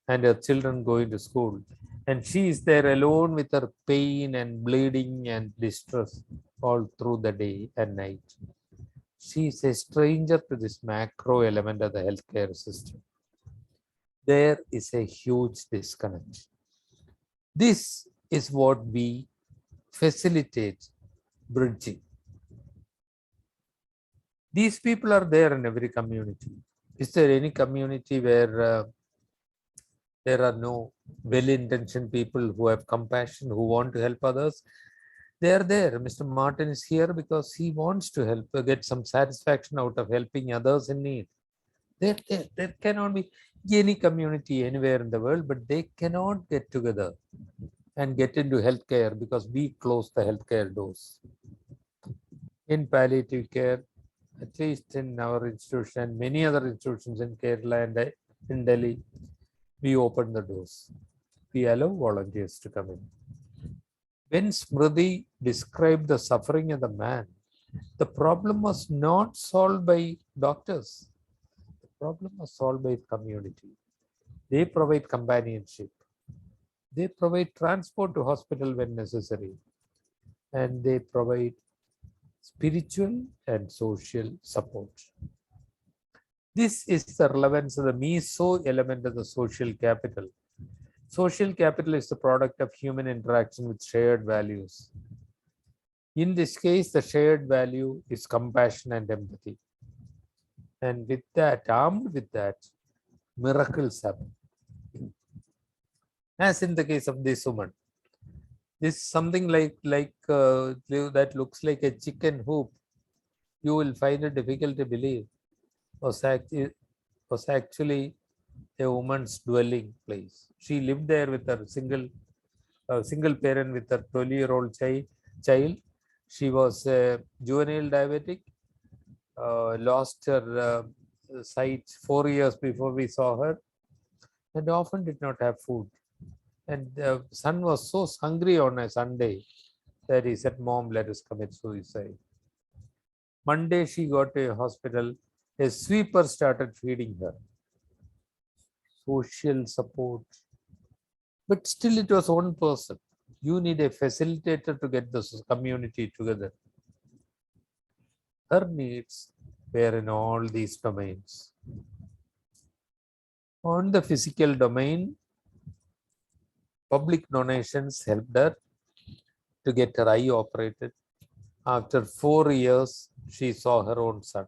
and her children going to school, and she is there alone with her pain and bleeding and distress all through the day and night. She is a stranger to this macro element of the healthcare system. There is a huge disconnect. This is what we facilitate bridging. These people are there in every community. Is there any community where there are no well-intentioned people who have compassion, who want to help others? They are there. Mr. Martin is here because he wants to help, get some satisfaction out of helping others in need. There cannot be any community anywhere in the world, but they cannot get together and get into healthcare because we close the healthcare doors. In palliative care, at least in our institution and many other institutions in Kerala and in Delhi, we open the doors. We allow volunteers to come in. When Smriti described the suffering of the man, the problem was not solved by doctors. The problem was solved by the community. They provide companionship. They provide transport to hospital when necessary. And they provide spiritual and social support. This is the relevance of the meso element of the social capital. Social capital is the product of human interaction with shared values. In this case, the shared value is compassion and empathy. And with that, armed with that, miracles happen. As in the case of this woman, this is something like that looks like a chicken hoop. You will find it difficult to believe was actually a woman's dwelling place. She lived there with her single parent with her 12-year-old child. She was a juvenile diabetic, lost her sight 4 years before we saw her, and often did not have food. And the son was so hungry on a Sunday that he said, "Mom, let us commit suicide." Monday, she got to a hospital. A sweeper started feeding her. Social support. But still, it was one person. You need a facilitator to get the community together. Her needs were in all these domains. On the physical domain, public donations helped her to get her eye operated. After 4 years, she saw her own son.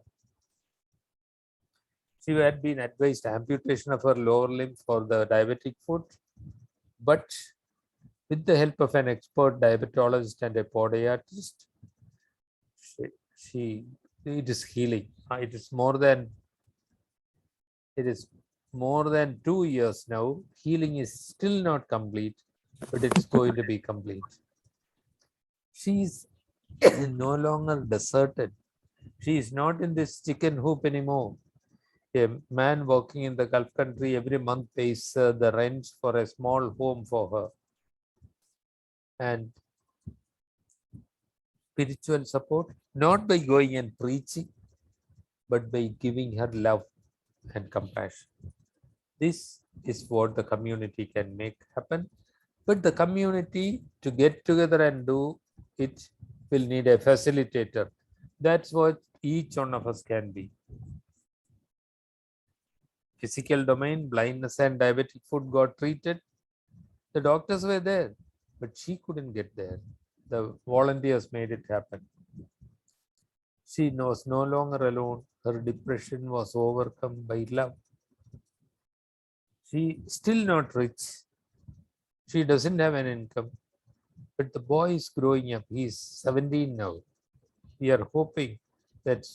She had been advised amputation of her lower limb for the diabetic foot, but with the help of an expert diabetologist and a podiatrist, it is healing. It is more than 2 years now. Healing is still not complete, but it's going to be complete. She's no longer deserted. She is not in this chicken hoop anymore. A man working in the Gulf country every month pays the rent for a small home for her. And spiritual support, not by going and preaching, but by giving her love and compassion. This is what the community can make happen. But the community, to get together and do it, will need a facilitator. That's what each one of us can be. Physical domain, blindness and diabetic foot got treated. The doctors were there, but she couldn't get there. The volunteers made it happen. She was no longer alone. Her depression was overcome by love. She still not rich. She doesn't have an income, but the boy is growing up. He's 17 now. We are hoping that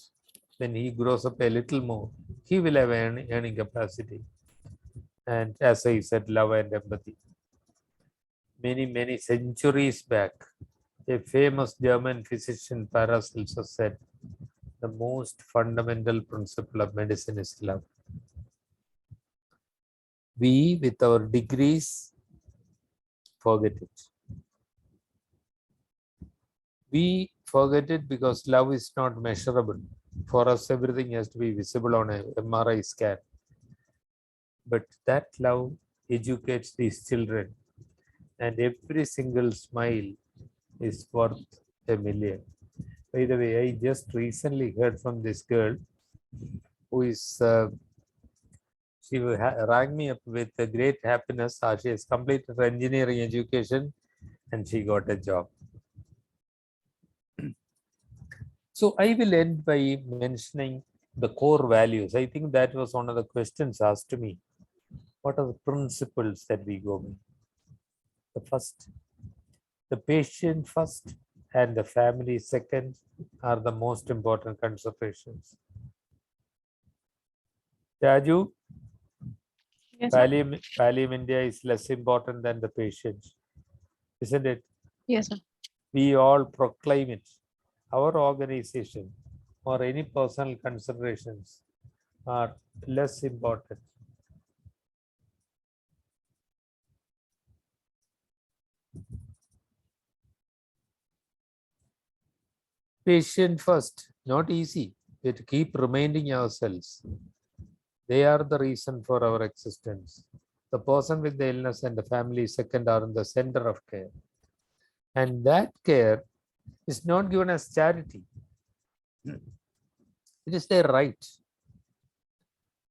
when he grows up a little more, he will have an earning capacity. And as I said, love and empathy. Many centuries back, a famous German physician, Paracelsus, said, the most fundamental principle of medicine is love. We, with our degrees, forget it. We forget it because love is not measurable. For us, everything has to be visible on a MRI scan. But that love educates these children, and every single smile is worth a million. By the way, I just recently heard from this girl who is, she rang me up with a great happiness. She has completed her engineering education and she got a job. So I will end by mentioning the core values. I think that was one of the questions asked to me. What are the principles that we go by? The first, the patient first and the family second are the most important considerations. Raju, Yes, sir. palliative India is less important than the patient, isn't it? Yes, sir. We all proclaim it. Our organization or any personal considerations are less important. Patient first, not easy. We have to keep reminding ourselves. They are the reason for our existence. The person with the illness and the family second are in the center of care. And that care is not given as charity. It is their right.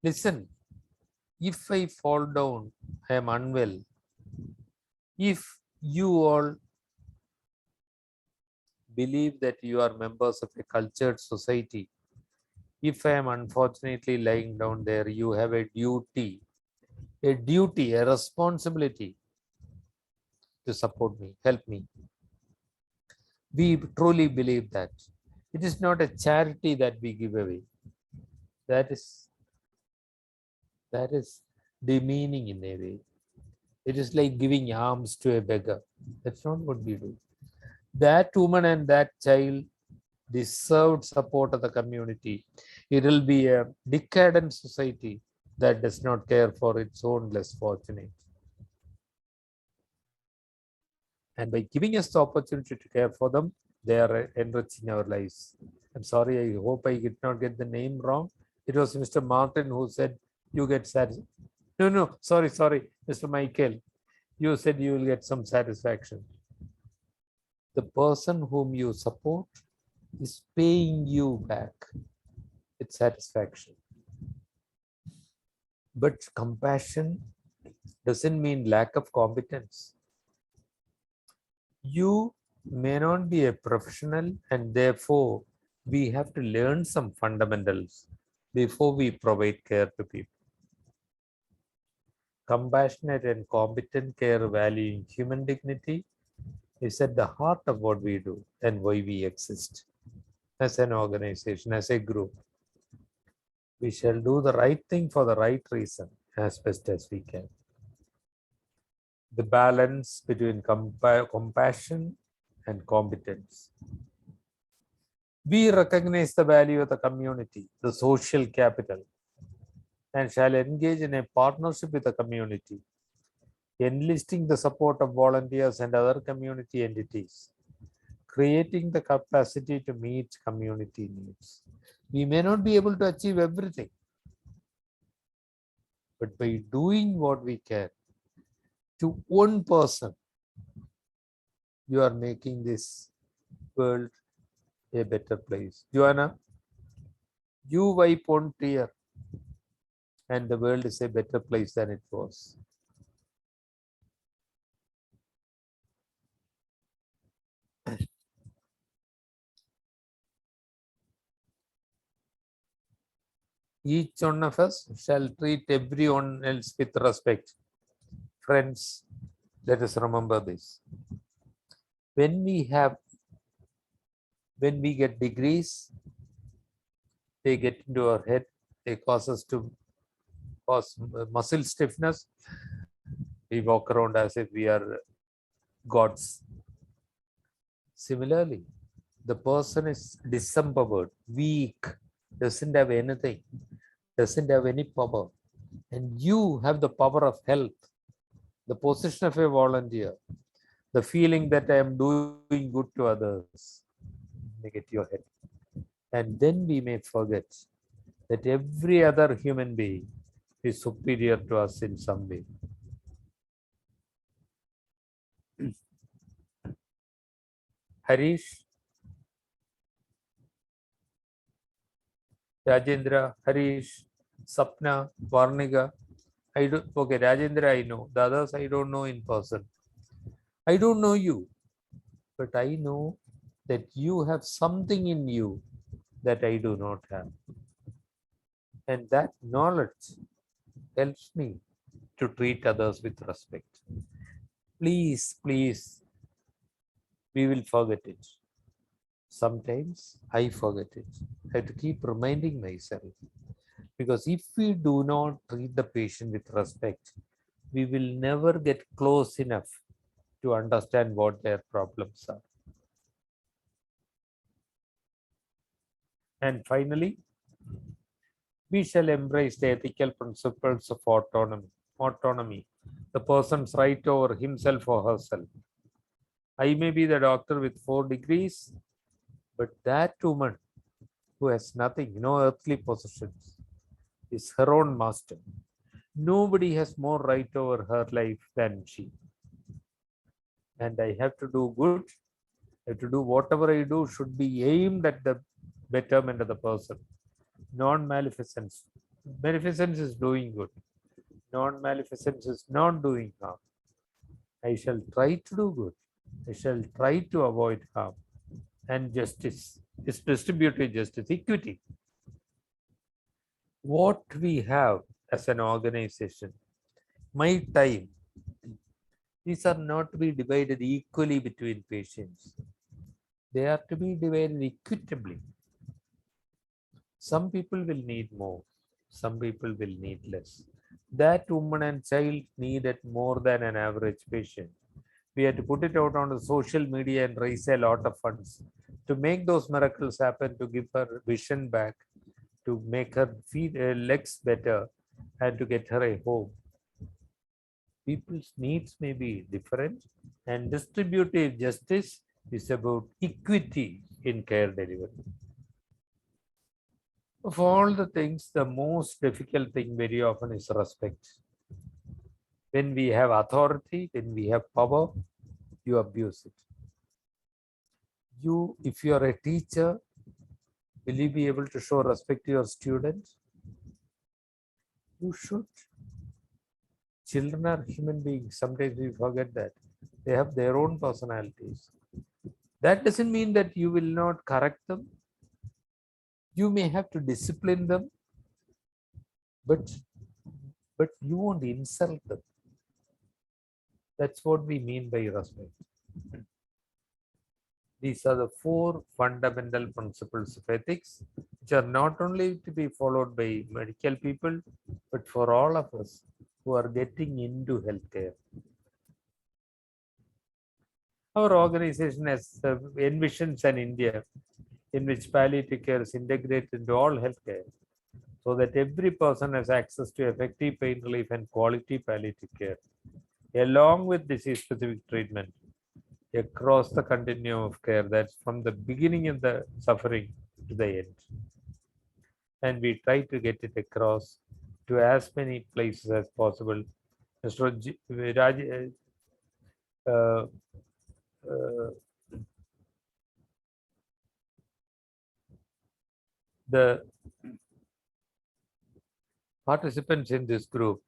Listen, if I fall down, I am unwell. If you all believe that you are members of a cultured society, if I am unfortunately lying down there, you have a duty, a responsibility to support me, help me. We truly believe that. It is not a charity that we give away. That is demeaning in a way. It is like giving alms to a beggar. That's not what we do. That woman and that child deserved support of the community. It will be a decadent society that does not care for its own less fortunate. And by giving us the opportunity to care for them, they are enriching our lives. I'm sorry, I hope I did not get the name wrong. It was Mr. Martin who said, you get satisfaction. No, sorry, Mr. Michael. You said you will get some satisfaction. The person whom you support is paying you back. with satisfaction. But compassion doesn't mean lack of competence. You may not be a professional, and therefore we have to learn some fundamentals before we provide care to people. Compassionate and competent care valuing human dignity is at the heart of what we do and why we exist as an organization, as a group. We shall do the right thing for the right reason as best as we can. The balance between compassion and competence. We recognize the value of the community, the social capital, and shall engage in a partnership with the community, enlisting the support of volunteers and other community entities, creating the capacity to meet community needs. We may not be able to achieve everything, but by doing what we can to one person, you are making this world a better place. Joanna, you wipe one tear and the world is a better place than it was. Each one of us shall treat everyone else with respect. Friends, let us remember this. When we get degrees, they get into our head, they cause muscle stiffness. We walk around as if we are gods. Similarly, the person is disempowered, weak, doesn't have anything, doesn't have any power, and you have the power of health, the position of a volunteer, the feeling that I am doing good to others, make it your head. And then we may forget that every other human being is superior to us in some way. Harish, Rajendra, Harish, Sapna, Varnika. Okay, Rajendra I know. The others I don't know in person. I don't know you, but I know that you have something in you that I do not have. And that knowledge helps me to treat others with respect. Please, please, we will forget it. Sometimes I forget it. I have to keep reminding myself. Because if we do not treat the patient with respect, we will never get close enough to understand what their problems are. And finally, we shall embrace the ethical principles of autonomy, the person's right over himself or herself. I may be the doctor with 4 degrees, but that woman who has nothing, no earthly possessions, is her own master. Nobody has more right over her life than she. And I have to do good. I have to do whatever I do should be aimed at the betterment of the person. Non-maleficence. Maleficence is doing good. Non-maleficence is not doing harm. I shall try to do good. I shall try to avoid harm. And justice is distributive justice, equity. What we have as an organization, my time, these are not to be divided equally between patients. They are to be divided equitably. Some people will need more, some people will need less. That woman and child needed more than an average patient. We had to put it out on the social media and raise a lot of funds to make those miracles happen, to give her vision back, to make her legs better, and to get her a home. People's needs may be different, and distributive justice is about equity in care delivery. Of all the things, the most difficult thing very often is respect. When we have authority, when we have power, you abuse it. If you are a teacher, Will you be able to show respect to your students? You should. Children are human beings. Sometimes we forget that. They have their own personalities. That doesn't mean that you will not correct them. You may have to discipline them, but you won't insult them. That's what we mean by respect. These are the 4 fundamental principles of ethics, which are not only to be followed by medical people, but for all of us who are getting into healthcare. Our organization has envisions an India in which palliative care is integrated into all healthcare, so that every person has access to effective pain relief and quality palliative care, along with disease-specific treatment across the continuum of care. That's from the beginning of the suffering to the end. And we try to get it across to as many places as possible. Mr. Raj, the participants in this group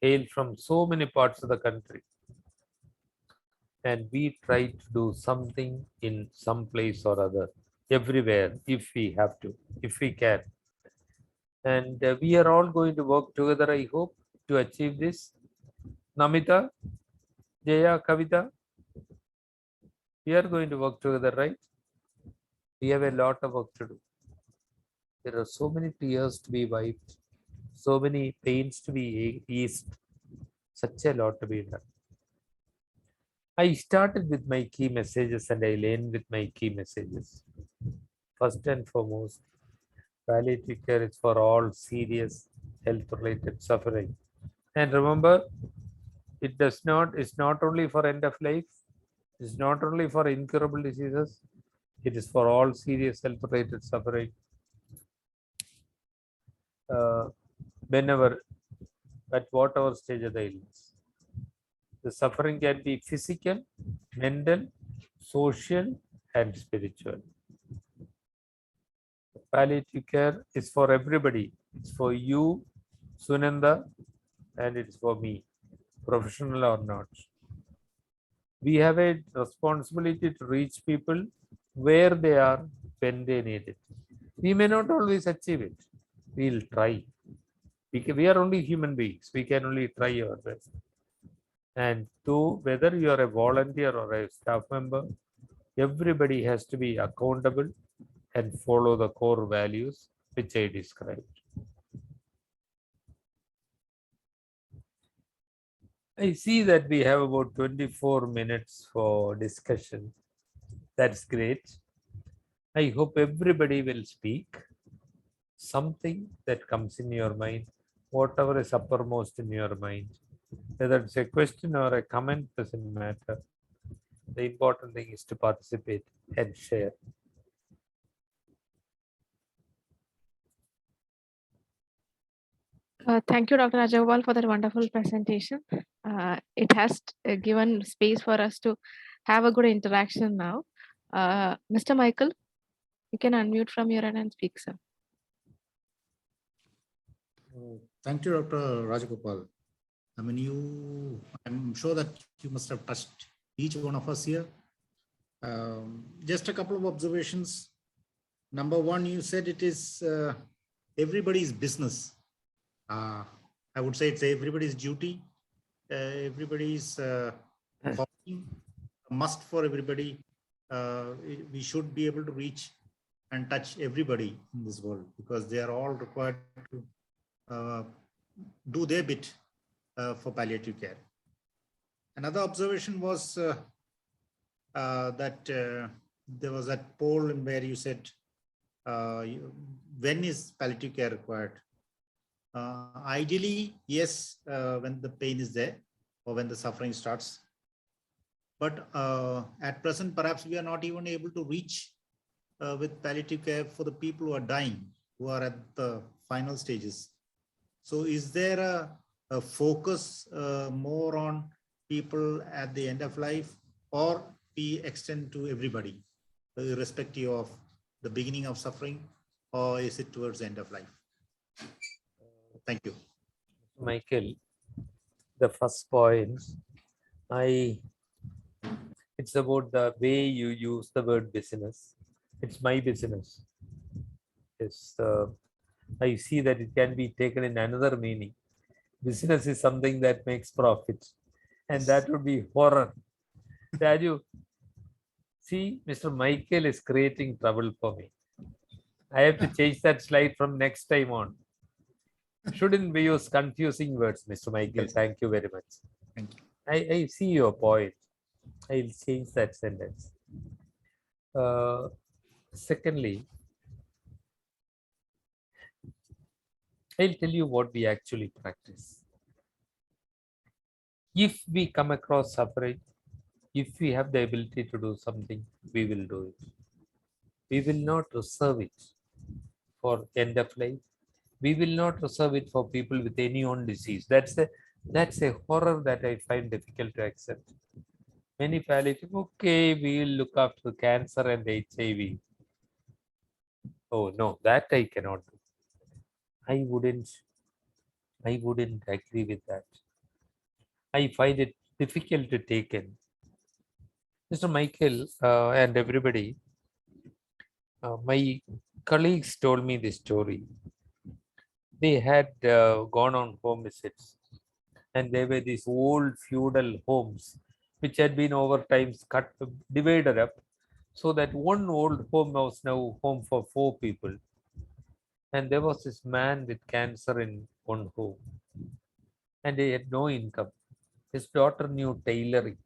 hail from so many parts of the country, and we try to do something in some place or other, everywhere, if we have to, if we can. And we are all going to work together, I hope, to achieve this. Namita, Jaya, Kavita, we are going to work together, right? We have a lot of work to do. There are so many tears to be wiped, so many pains to be eased, such a lot to be done. I started with my key messages and I'll end with my key messages. First and foremost, palliative care is for all serious health-related suffering. And remember, it's not only for end of life, it's not only for incurable diseases, it is for all serious health-related suffering. Whenever, at whatever stage of the illness. The suffering can be physical, mental, social, and spiritual. Palliative care is for everybody. It's for you, Sunanda, and it's for me, professional or not. We have a responsibility to reach people where they are when they need it. We may not always achieve it. We'll try. We are only human beings. We can only try our best. And whether you are a volunteer or a staff member, everybody has to be accountable and follow the core values which I described. I see that we have about 24 minutes for discussion. That's great. I hope everybody will speak something that comes in your mind, whatever is uppermost in your mind. Whether it's a question or a comment, doesn't matter. The important thing is to participate and share. Thank you, Dr. Rajagopal, for that wonderful presentation. It has given space for us to have a good interaction now. Mr. Michael, you can unmute from your end and speak, sir. Thank you, Dr. Rajagopal. I mean, I'm sure that you must have touched each one of us here. Just a couple of observations. Number one, you said it is everybody's business. I would say it's everybody's duty, everybody's calling, a must for everybody. We should be able to reach and touch everybody in this world because they are all required to do their bit for palliative care. Another observation was that there was that poll in where you said, when is palliative care required? Ideally, yes, when the pain is there or when the suffering starts. But at present, perhaps we are not even able to reach with palliative care for the people who are dying, who are at the final stages. So is there a focus more on people at the end of life, or we extend to everybody, irrespective of the beginning of suffering, or is it towards the end of life? Thank you. Michael, the first point, it's about the way you use the word business. It's my business. I see that it can be taken in another meaning. Business is something that makes profit, and that would be horror. Raju, see, Mr. Michael is creating trouble for me. I have to change that slide from next time on. Shouldn't we use confusing words, Mr. Michael? Yes. Thank you very much. Thank you. I see your point. I'll change that sentence. Secondly, I'll tell you what we actually practice. If we come across suffering, if we have the ability to do something, we will do it. We will not reserve it for end of life. We will not reserve it for people with any own disease. That's a horror that I find difficult to accept. Many palliative, okay, we will look after cancer and HIV. Oh no, that I cannot do. I wouldn't agree with that. I find it difficult to take in. Mr. Michael and everybody, my colleagues told me this story. They had gone on home visits, and there were these old feudal homes which had been over time divided up, so that one old home was now home for 4 people. And there was this man with cancer in one home, and he had no income. His daughter knew tailoring,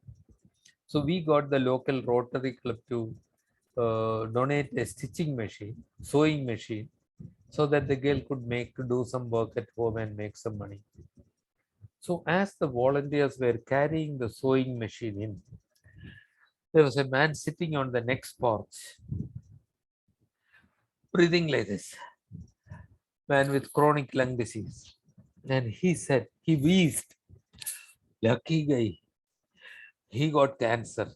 so we got the local Rotary Club to donate a stitching machine, sewing machine, so that the girl could do some work at home and make some money. So as the volunteers were carrying the sewing machine in, there was a man sitting on the next porch, breathing like this, man with chronic lung disease. And he said, he wheezed, lucky guy, he got cancer.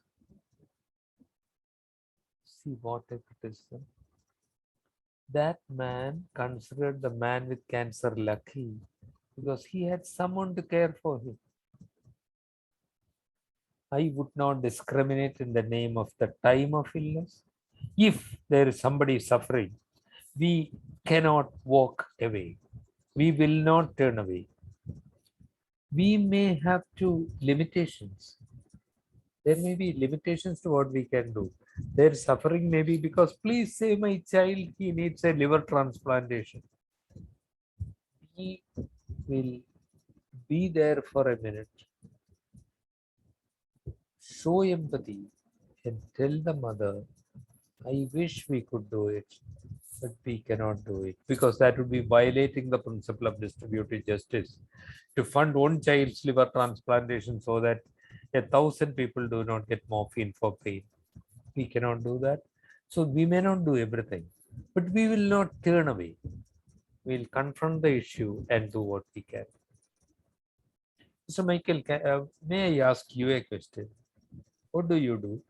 See what a criticism. That man considered the man with cancer lucky because he had someone to care for him. I would not discriminate in the name of the time of illness. If there is somebody suffering, we cannot walk away. We will not turn away. We may have limitations. There may be limitations to what we can do. Their suffering may be because, please say my child, he needs a liver transplantation. We will be there for a minute, show empathy, and tell the mother, I wish we could do it, but we cannot do it, because that would be violating the principle of distributive justice to fund one child's liver transplantation so that 1,000 people do not get morphine for pain. We cannot do that. So we may not do everything, but we will not turn away. We'll confront the issue and do what we can. Mr. Michael, may I ask you a question? What do you do?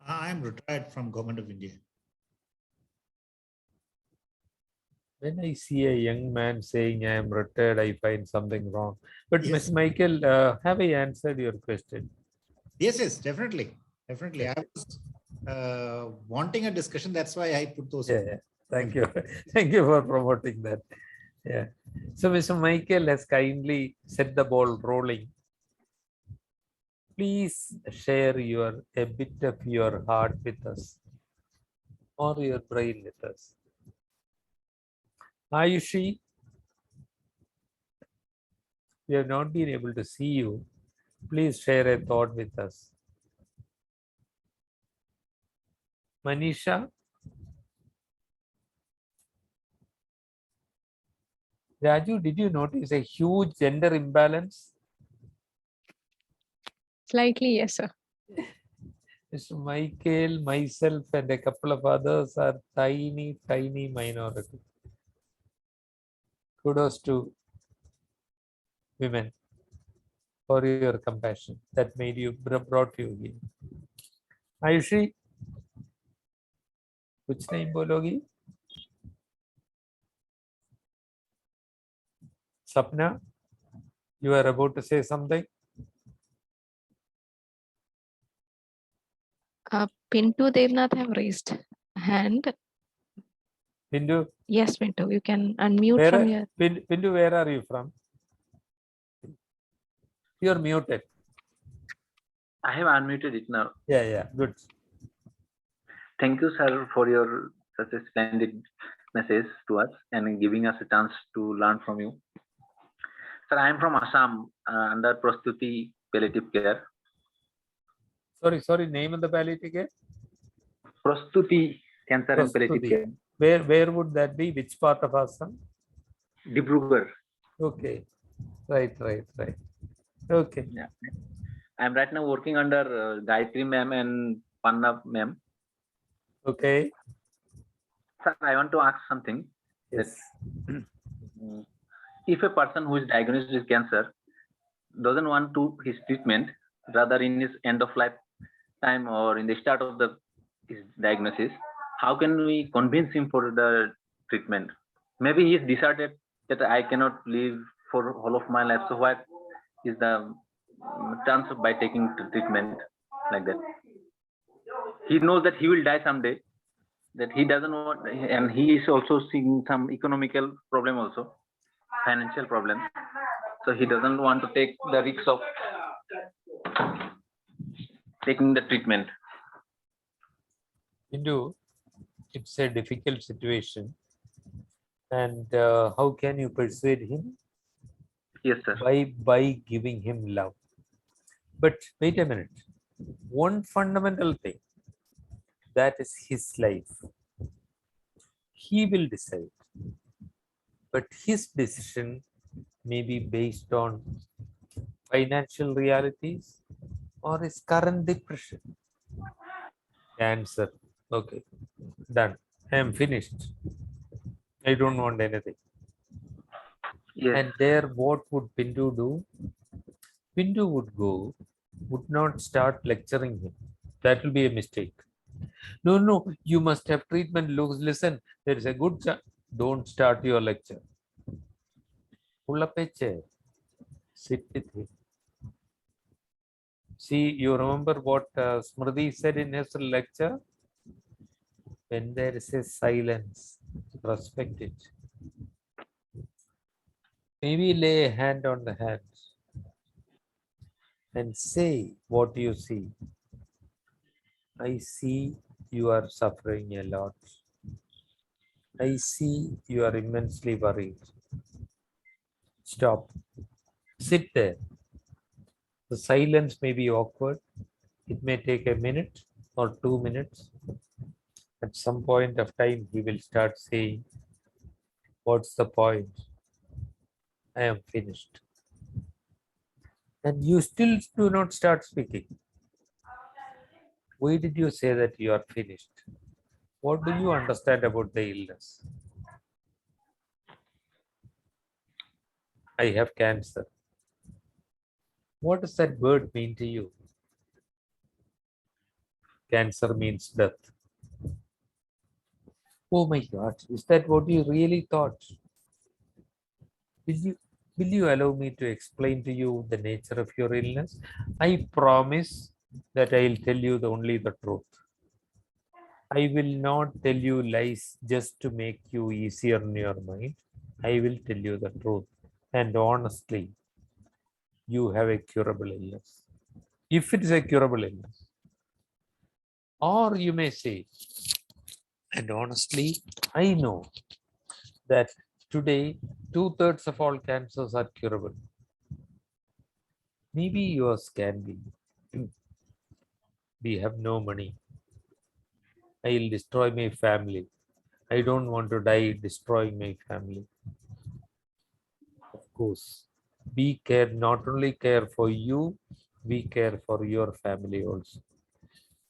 I am retired from Government of India. When I see a young man saying I am retired, I find something wrong. But Yes. Mr. Michael, have I answered your question? Yes, definitely. Definitely. I was wanting a discussion. That's why I put those. Yeah. Thank you. Thank you for promoting that. Yeah. So Mr. Michael has kindly set the ball rolling. Please share a bit of your heart with us, or your brain with us. Ayushi, we have not been able to see you. Please share a thought with us. Manisha, Raju, did you notice a huge gender imbalance? Slightly, yes, sir. Mr. Michael, myself, and a couple of others are tiny minority. Kudos to women for your compassion that brought you here. Ayushi, Which name bologi? Sapna, you are about to say something? Pintu Devnath have raised hand. Pindu, Yes, Pintu, you can unmute where, from here. Pindu, where are you from? You are muted. I have unmuted it now. Yeah, good. Thank you, sir, for your such a splendid message to us and giving us a chance to learn from you. Sir, I am from Assam under Prastuti Palliative Care. Sorry, name of the palliative care? Prastuti Cancer and Palliative Prastuti. Care. Where would that be? Which part of Assam? Dibrugarh. Okay. Right. Okay. Yeah. I am right now working under Gayatri ma'am and Panna ma'am. Okay. Sir, I want to ask something. Yes. If a person who is diagnosed with cancer doesn't want to his treatment, rather in his end of life time or in the start of his diagnosis, how can we convince him for the treatment? Maybe he is decided that I cannot live for whole of my life. So what is the chance of by taking treatment like that? He knows that he will die someday, that he doesn't want, and he is also seeing some economical problem also, financial problem. So he doesn't want to take the risk of taking the treatment. Hindu, it's a difficult situation. And how can you persuade him? Yes, sir. By giving him love. But wait a minute. One fundamental thing, that is his life. He will decide. But his decision may be based on financial realities or his current depression. Cancer. Okay. Done. I am finished. I don't want anything. Yes. And there, what would Pindu do? Pindu would not start lecturing him. That will be a mistake. No, you must have treatment. Listen, there is a good chance. Don't start your lecture. Pull up a chair. Sit with him. See, you remember what Smriti said in his lecture? When there is a silence, respect it. Maybe lay a hand on the hand and say what you see. I see you are suffering a lot. I see you are immensely worried. Stop. Sit there. The silence may be awkward. It may take a minute or 2 minutes. At some point of time, he will start saying, what's the point? I am finished. And you still do not start speaking. Why did you say that you are finished? What do you understand about the illness? I have cancer. What does that word mean to you? Cancer means death. Oh my God, is that what you really thought? Will you allow me to explain to you the nature of your illness? I promise that I'll tell you only the truth. I will not tell you lies just to make you easier in your mind. I will tell you the truth. And honestly, you have a curable illness. If it is a curable illness. Or you may say, and honestly, I know that today 2/3 of all cancers are curable. Maybe yours can be. We have no money. I'll destroy my family. I don't want to die destroying my family. Of course, we care, not only care for you, we care for your family also.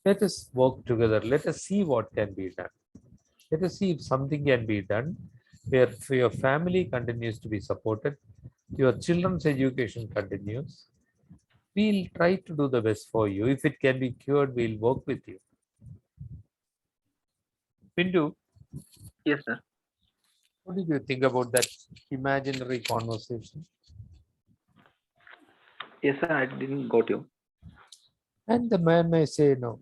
Let us work together. Let us see what can be done. Let us see if something can be done where your family continues to be supported, your children's education continues. We'll try to do the best for you. If it can be cured, we'll work with you. Pindu, Yes, sir. what did you think about that imaginary conversation? Yes, sir. I didn't got you. And the man may say, no,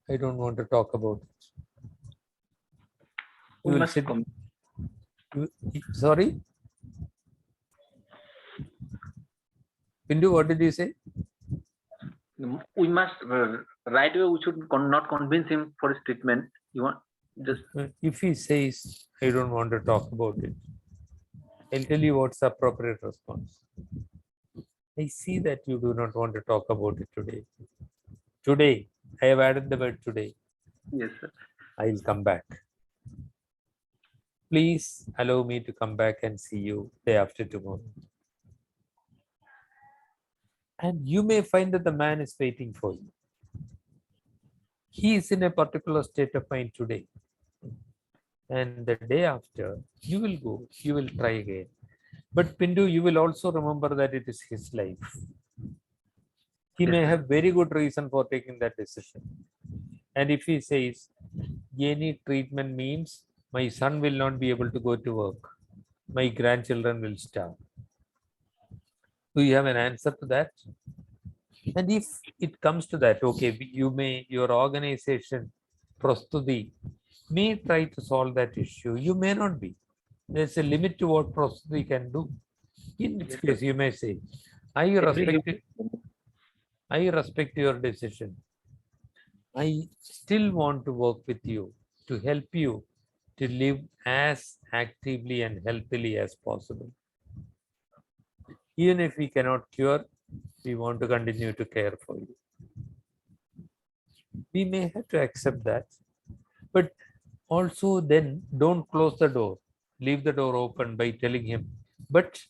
I don't want to talk about it. We You will must sit. Sorry? Pindu, what did you say? we must right away. We should not convince him for his treatment. You want just If he says, I don't want to talk about it, I'll tell you what's the appropriate response. I see that you do not want to talk about it today. Today, I have added the word today. yes, sir. I'll come back. Please allow me to come back and see you day after tomorrow. And you may find that the man is waiting for you. He is in a particular state of mind today. And the day after, you will go, you will try again. But Pindu, you will also remember that it is his life. He may have very good reason for taking that decision. And if he says, any treatment means my son will not be able to go to work, my grandchildren will starve. Do you have an answer to that? And if it comes to that, okay, your organization, Prastuti, may try to solve that issue. You may not be. There's a limit to what Prastuti can do. In which case, you may say, I respect your decision. I still want to work with you to help you to live as actively and healthily as possible. Even if we cannot cure, we want to continue to care for you. We may have to accept that, but also then don't close the door. Leave the door open by telling him, but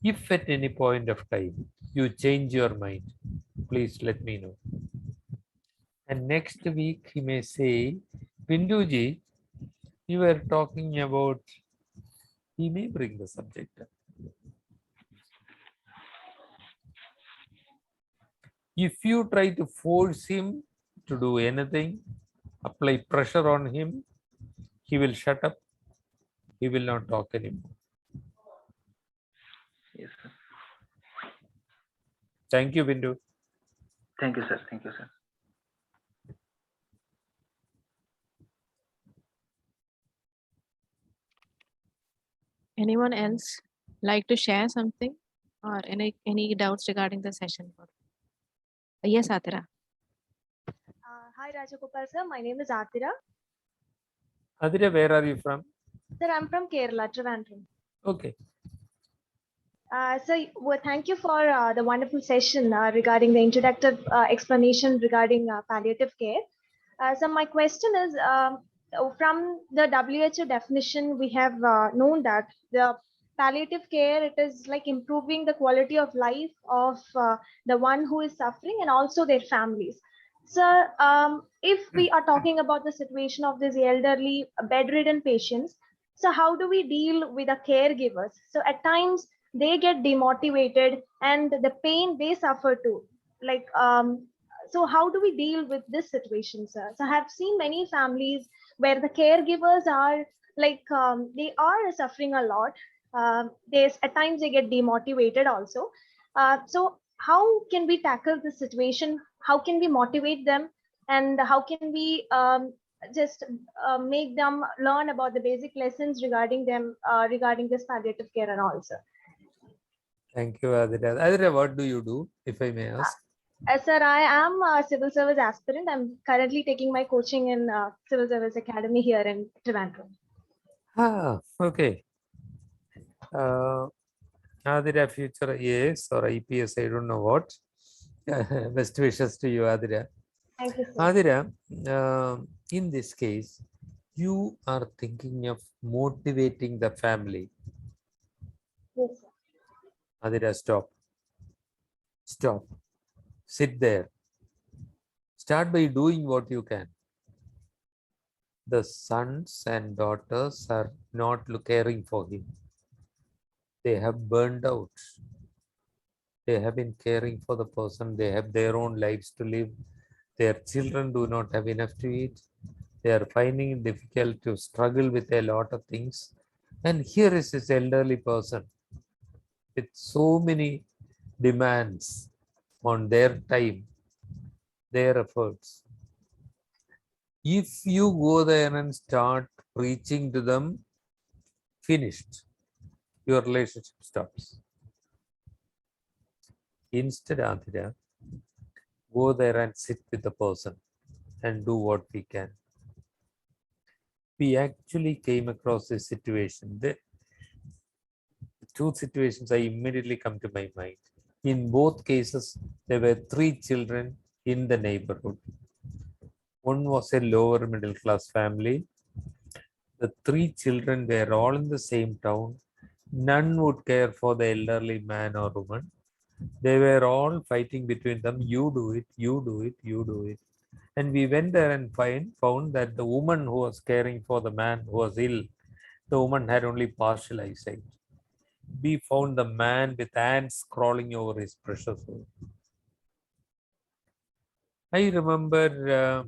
if at any point of time you change your mind, please let me know. And next week he may say, Binduji, you were talking about, he may bring the subject up. If you try to force him to do anything, apply pressure on him, he will shut up. He will not talk anymore. Yes, sir. Thank you, Bindu. Thank you, sir. Thank you, sir. Anyone else like to share something or any doubts regarding the session? Yes, Atira. Hi, Rajagopal sir. My name is Atira. Aditya, where are you from? Sir, I'm from Kerala, Trivandrum. Okay. Thank you for the wonderful session regarding the introductory explanation regarding palliative care. So my question is, from the WHO definition, we have known that the palliative care, it is like improving the quality of life of the one who is suffering and also their families. So if we are talking about the situation of these elderly bedridden patients, so how do we deal with the caregivers? So at times they get demotivated and the pain they suffer too. Like, so how do we deal with this situation, sir? So I have seen many families where the caregivers are like, they are suffering a lot. At times they get demotivated also. So how can we tackle this situation? How can we motivate them? And how can we just make them learn about the basic lessons regarding them, regarding this palliative care and all, sir? Thank you, Aditya. Aditya, what do you do, if I may ask? Sir, I am a civil service aspirant. I'm currently taking my coaching in Civil Service Academy here in Trivandrum. Okay. Aditya, future IAS or IPS, I don't know what. Best wishes to you, Aditya. Thank you, sir. Aditya, in this case, you are thinking of motivating the family. Yes, sir. Aditya, stop. Stop. Sit there. Start by doing what you can. The sons and daughters are not caring for him. They have burned out. They have been caring for the person. They have their own lives to live. Their children do not have enough to eat. They are finding it difficult to struggle with a lot of things. And here is this elderly person with so many demands on their time, their efforts. If you go there and start preaching to them, finished, your relationship stops. Instead, Adira, go there and sit with the person and do what we can. We actually came across this situation. The two situations I immediately come to my mind. In both cases, there were 3 children in the neighborhood. One was a lower middle class family. The 3 children were all in the same town. None would care for the elderly man or woman. They were all fighting between them. You do it, you do it, you do it. And we went there and found that the woman who was caring for the man who was ill, the woman had only partial eyesight. We found the man with ants crawling over his precious soul. I remember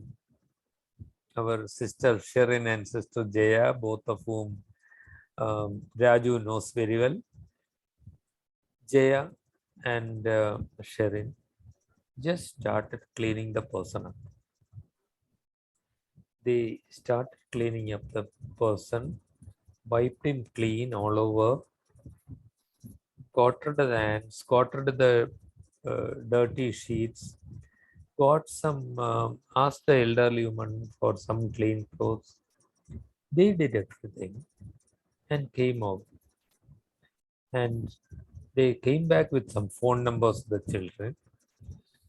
our sister Sharon and sister Jaya, both of whom Raju knows very well. Jaya and Sharon just started cleaning the person up. They started cleaning up the person, wiped him clean all over, got rid of the ants, got rid of the dirty sheets, got some, asked the elderly woman for some clean clothes. They did everything and came out. And they came back with some phone numbers of the children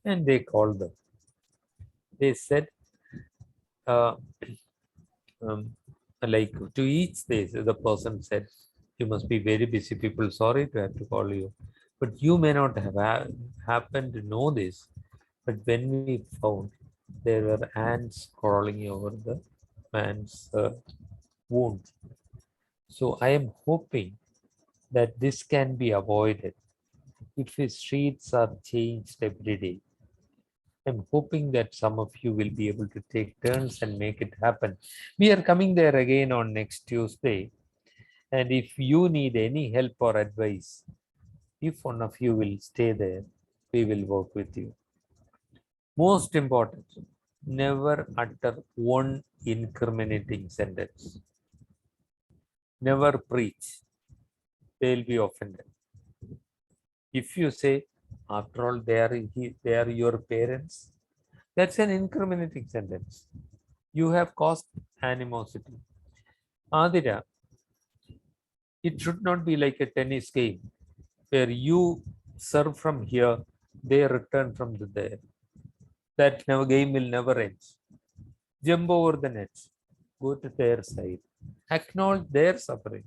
and they called them. They said, like to each day, the person said, you must be very busy people, sorry to have to call you. But you may not have happened to know this. But when we found, there were ants crawling over the man's wound. So I am hoping that this can be avoided if his sheets are changed every day. I'm hoping that some of you will be able to take turns and make it happen. We are coming there again on next Tuesday. And if you need any help or advice, if one of you will stay there, we will work with you. Most important, never utter one incriminating sentence. Never preach. They'll be offended. If you say, after all, they are your parents, that's an incriminating sentence. You have caused animosity. Adira, it should not be like a tennis game where you serve from here, they return from there. That game will never end. Jump over the net, go to their side, acknowledge their suffering.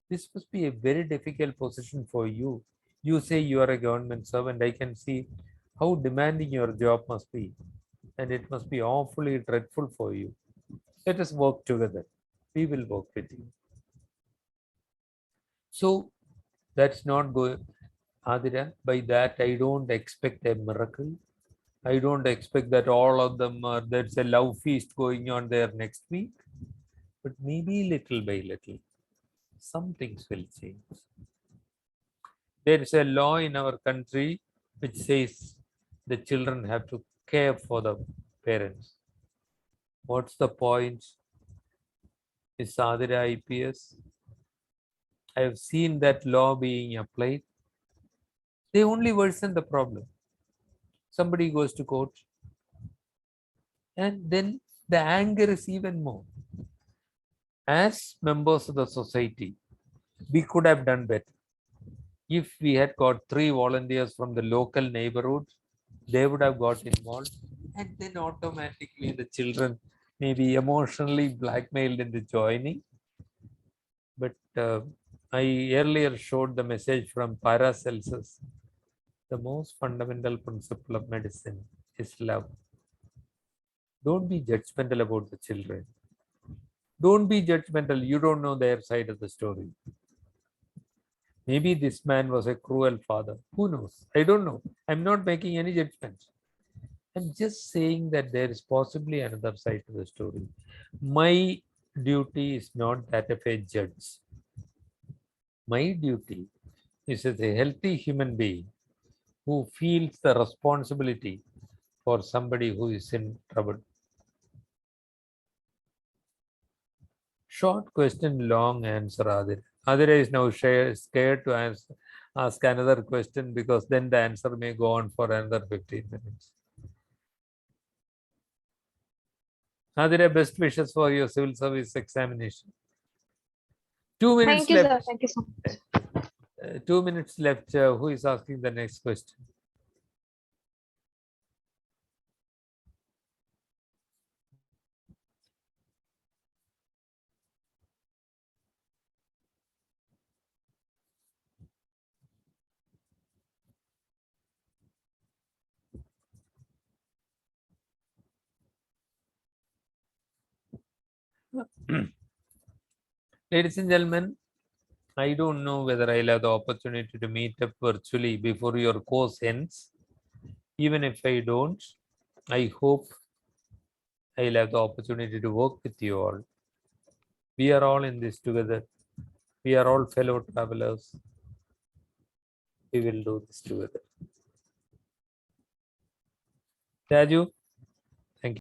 This must be a very difficult position for you. You say you are a government servant. I can see how demanding your job must be. And it must be awfully dreadful for you. Let us work together. We will work with you. So that's not good, Adira. By that, I don't expect a miracle. I don't expect that all of them are, there's a love feast going on there next week. But maybe little by little, some things will change. There is a law in our country which says the children have to care for the parents. What's the point? Is Adira IPS? I have seen that law being applied. They only worsen the problem. Somebody goes to court, and then the anger is even more. As members of the society, we could have done better. If we had got 3 volunteers from the local neighborhood, they would have got involved, and then automatically the children may be emotionally blackmailed into joining. But I earlier showed the message from Paracelsus. The most fundamental principle of medicine is love. Don't be judgmental about the children. Don't be judgmental. You don't know their side of the story. Maybe this man was a cruel father. Who knows? I don't know. I'm not making any judgment. I'm just saying that there is possibly another side to the story. My duty is not that of a judge. My duty is as a healthy human being who feels the responsibility for somebody who is in trouble. Short question, long answer, Adira. Adira is now scared to ask another question because then the answer may go on for another 15 minutes. Adira, best wishes for your civil service examination. 2 minutes Thank you, sir. left. Thank you so much. 2 minutes left. Who is asking the next question? Ladies and gentlemen, I don't know whether I'll have the opportunity to meet up virtually before your course ends. Even if I don't, I hope I'll have the opportunity to work with you all. We are all in this together. We are all fellow travelers. We will do this together. Raju,